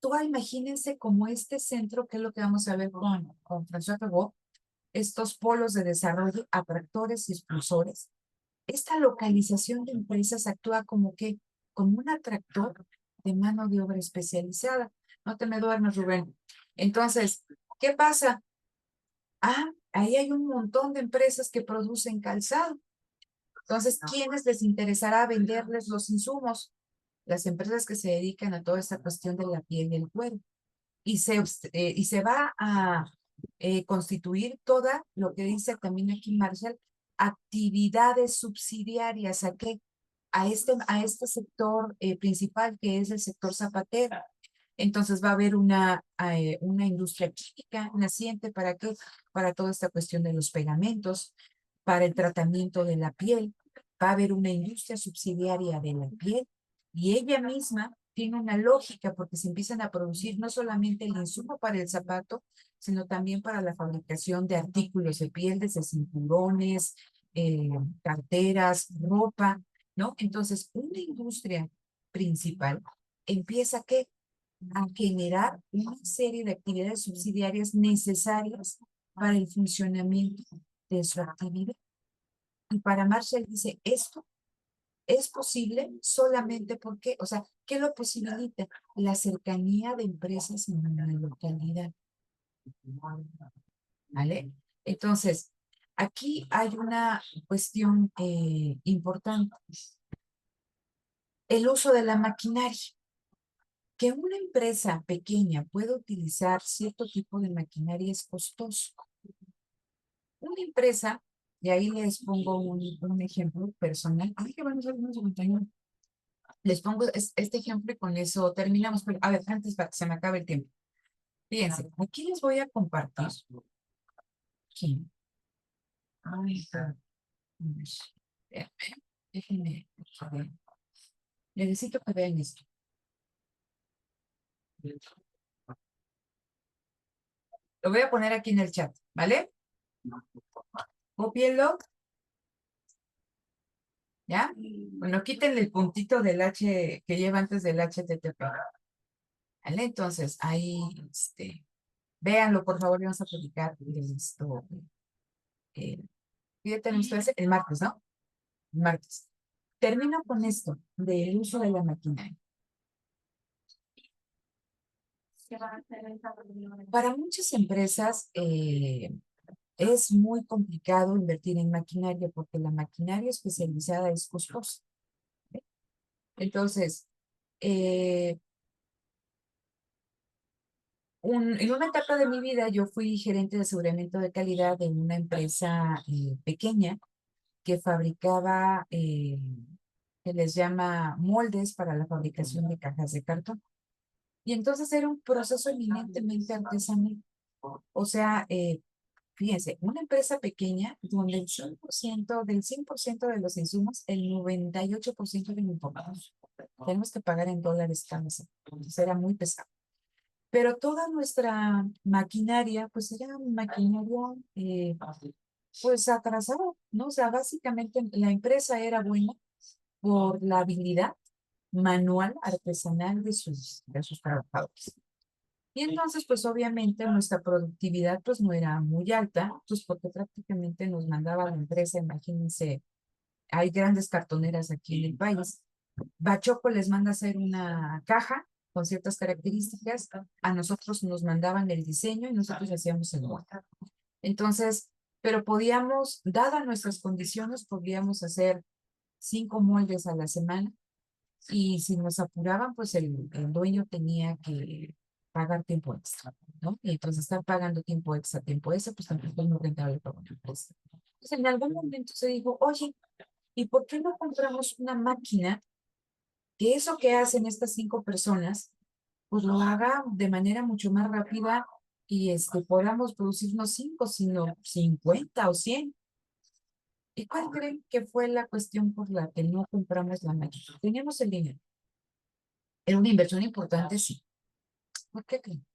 [SPEAKER 1] Tú imagínense como este centro, que es lo que vamos a ver con François Pegó, estos polos de desarrollo, atractores y expulsores. Esta localización de empresas actúa como un atractor de mano de obra especializada. No te me duermas, Rubén. Entonces, ¿qué pasa? Ahí hay un montón de empresas que producen calzado. Entonces, ¿quiénes les interesará venderles los insumos? Las empresas que se dedican a toda esta cuestión de la piel y el cuero. Y se va a constituir toda, lo que dice también aquí Marshall, actividades subsidiarias. ¿A qué? A este sector principal, que es el sector zapatero. Entonces va a haber una industria química naciente. ¿Para qué? Para toda esta cuestión de los pegamentos, para el tratamiento de la piel. Va a haber una industria subsidiaria de la piel y ella misma, tiene una lógica porque se empiezan a producir no solamente el insumo para el zapato, sino también para la fabricación de artículos de piel, desde cinturones, carteras, ropa, ¿no? Entonces, una industria principal empieza ¿qué? A generar una serie de actividades subsidiarias necesarias para el funcionamiento de su actividad. Y para Marshall dice, esto es posible solamente porque, o sea, ¿qué lo posibilita? La cercanía de empresas en una localidad. ¿Vale? Entonces, aquí hay una cuestión importante. El uso de la maquinaria. Que una empresa pequeña pueda utilizar cierto tipo de maquinaria es costoso. Una empresa, y ahí les pongo un ejemplo personal. Ay, que van a ser unos 51. Les pongo este ejemplo y con eso terminamos. Pero, a ver, antes para que se me acabe el tiempo. Fíjense, aquí les voy a compartir. Aquí. Ay, déjenme. Necesito que vean esto. Lo voy a poner aquí en el chat, ¿vale? Cópienlo. ¿Ya? Bueno, quítenle el puntito del H que lleva antes del HTTP. ¿Vale? Entonces, ahí, véanlo, por favor, vamos a publicar esto. Ya tenemos clase el martes, ¿no? El martes. Termino con esto, del uso de la maquinaria. Para muchas empresas es muy complicado invertir en maquinaria porque la maquinaria especializada es costosa. ¿Eh? Entonces, en una etapa de mi vida yo fui gerente de aseguramiento de calidad de una empresa pequeña que fabricaba, que les llama moldes para la fabricación de cajas de cartón. Y entonces era un proceso eminentemente artesanal. O sea, fíjense, una empresa pequeña donde el 100% del 100% de los insumos, el 98% eran importados. Tenemos que pagar en dólares cada mes. Entonces era muy pesado. Pero toda nuestra maquinaria, pues era maquinaria, pues atrasada, ¿no? O sea, básicamente la empresa era buena por la habilidad manual, artesanal de sus trabajadores. Y entonces, pues obviamente nuestra productividad pues no era muy alta, pues porque prácticamente nos mandaba la empresa, imagínense, hay grandes cartoneras aquí en el país. Bachoco les manda hacer una caja con ciertas características, a nosotros nos mandaban el diseño y nosotros hacíamos el molde. Entonces, pero podíamos, dadas nuestras condiciones, podíamos hacer 5 moldes a la semana y si nos apuraban, pues el dueño tenía que pagar tiempo extra, ¿no? Y entonces estar pagando tiempo extra, pues tampoco es muy rentable para una empresa. Entonces en algún momento se dijo, oye, ¿y por qué no compramos una máquina que eso que hacen estas 5 personas, pues lo haga de manera mucho más rápida y podamos producir no 5, sino 50 o 100? ¿Y cuál creen que fue la cuestión por la que no compramos la máquina? Teníamos el dinero. Era una inversión importante, sí. ¿Por qué creen?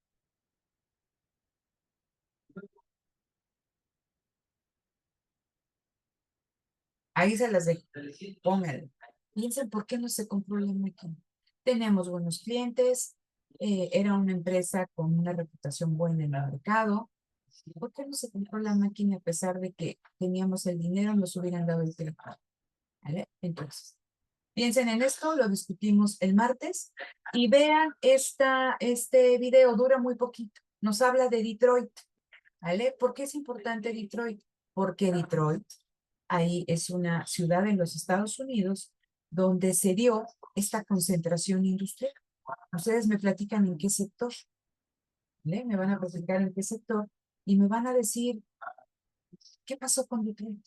[SPEAKER 1] Ahí se las dejo. Pónganlo. Piensen por qué no se compró la máquina. Tenemos buenos clientes, era una empresa con una reputación buena en el mercado. ¿Por qué no se compró la máquina a pesar de que teníamos el dinero, nos hubieran dado el tiempo? ¿Vale? Entonces, piensen en esto, lo discutimos el martes y vean este video, dura muy poquito. Nos habla de Detroit, ¿vale? ¿Por qué es importante Detroit? Porque Detroit, ahí es una ciudad en los Estados Unidos donde se dio esta concentración industrial. Ustedes me platican en qué sector, ¿vale? Me van a platicar en qué sector y me van a decir, ¿qué pasó con Detroit?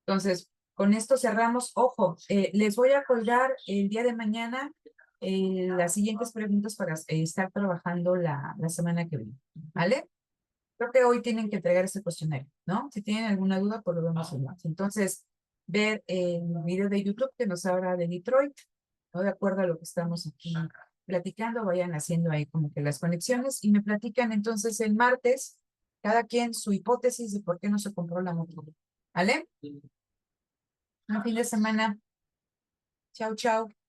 [SPEAKER 1] Entonces, con esto cerramos. Ojo, les voy a colgar el día de mañana las siguientes preguntas para estar trabajando la semana que viene, ¿vale? Creo que hoy tienen que entregar este cuestionario, ¿no? Si tienen alguna duda, pues lo vemos en más. Entonces, ver el video de YouTube que nos habla de Detroit, ¿no? De acuerdo a lo que estamos aquí platicando, vayan haciendo ahí como que las conexiones y me platican entonces el martes, cada quien su hipótesis de por qué no se compró la moto. ¿Vale? Un fin de semana. Chao, chao.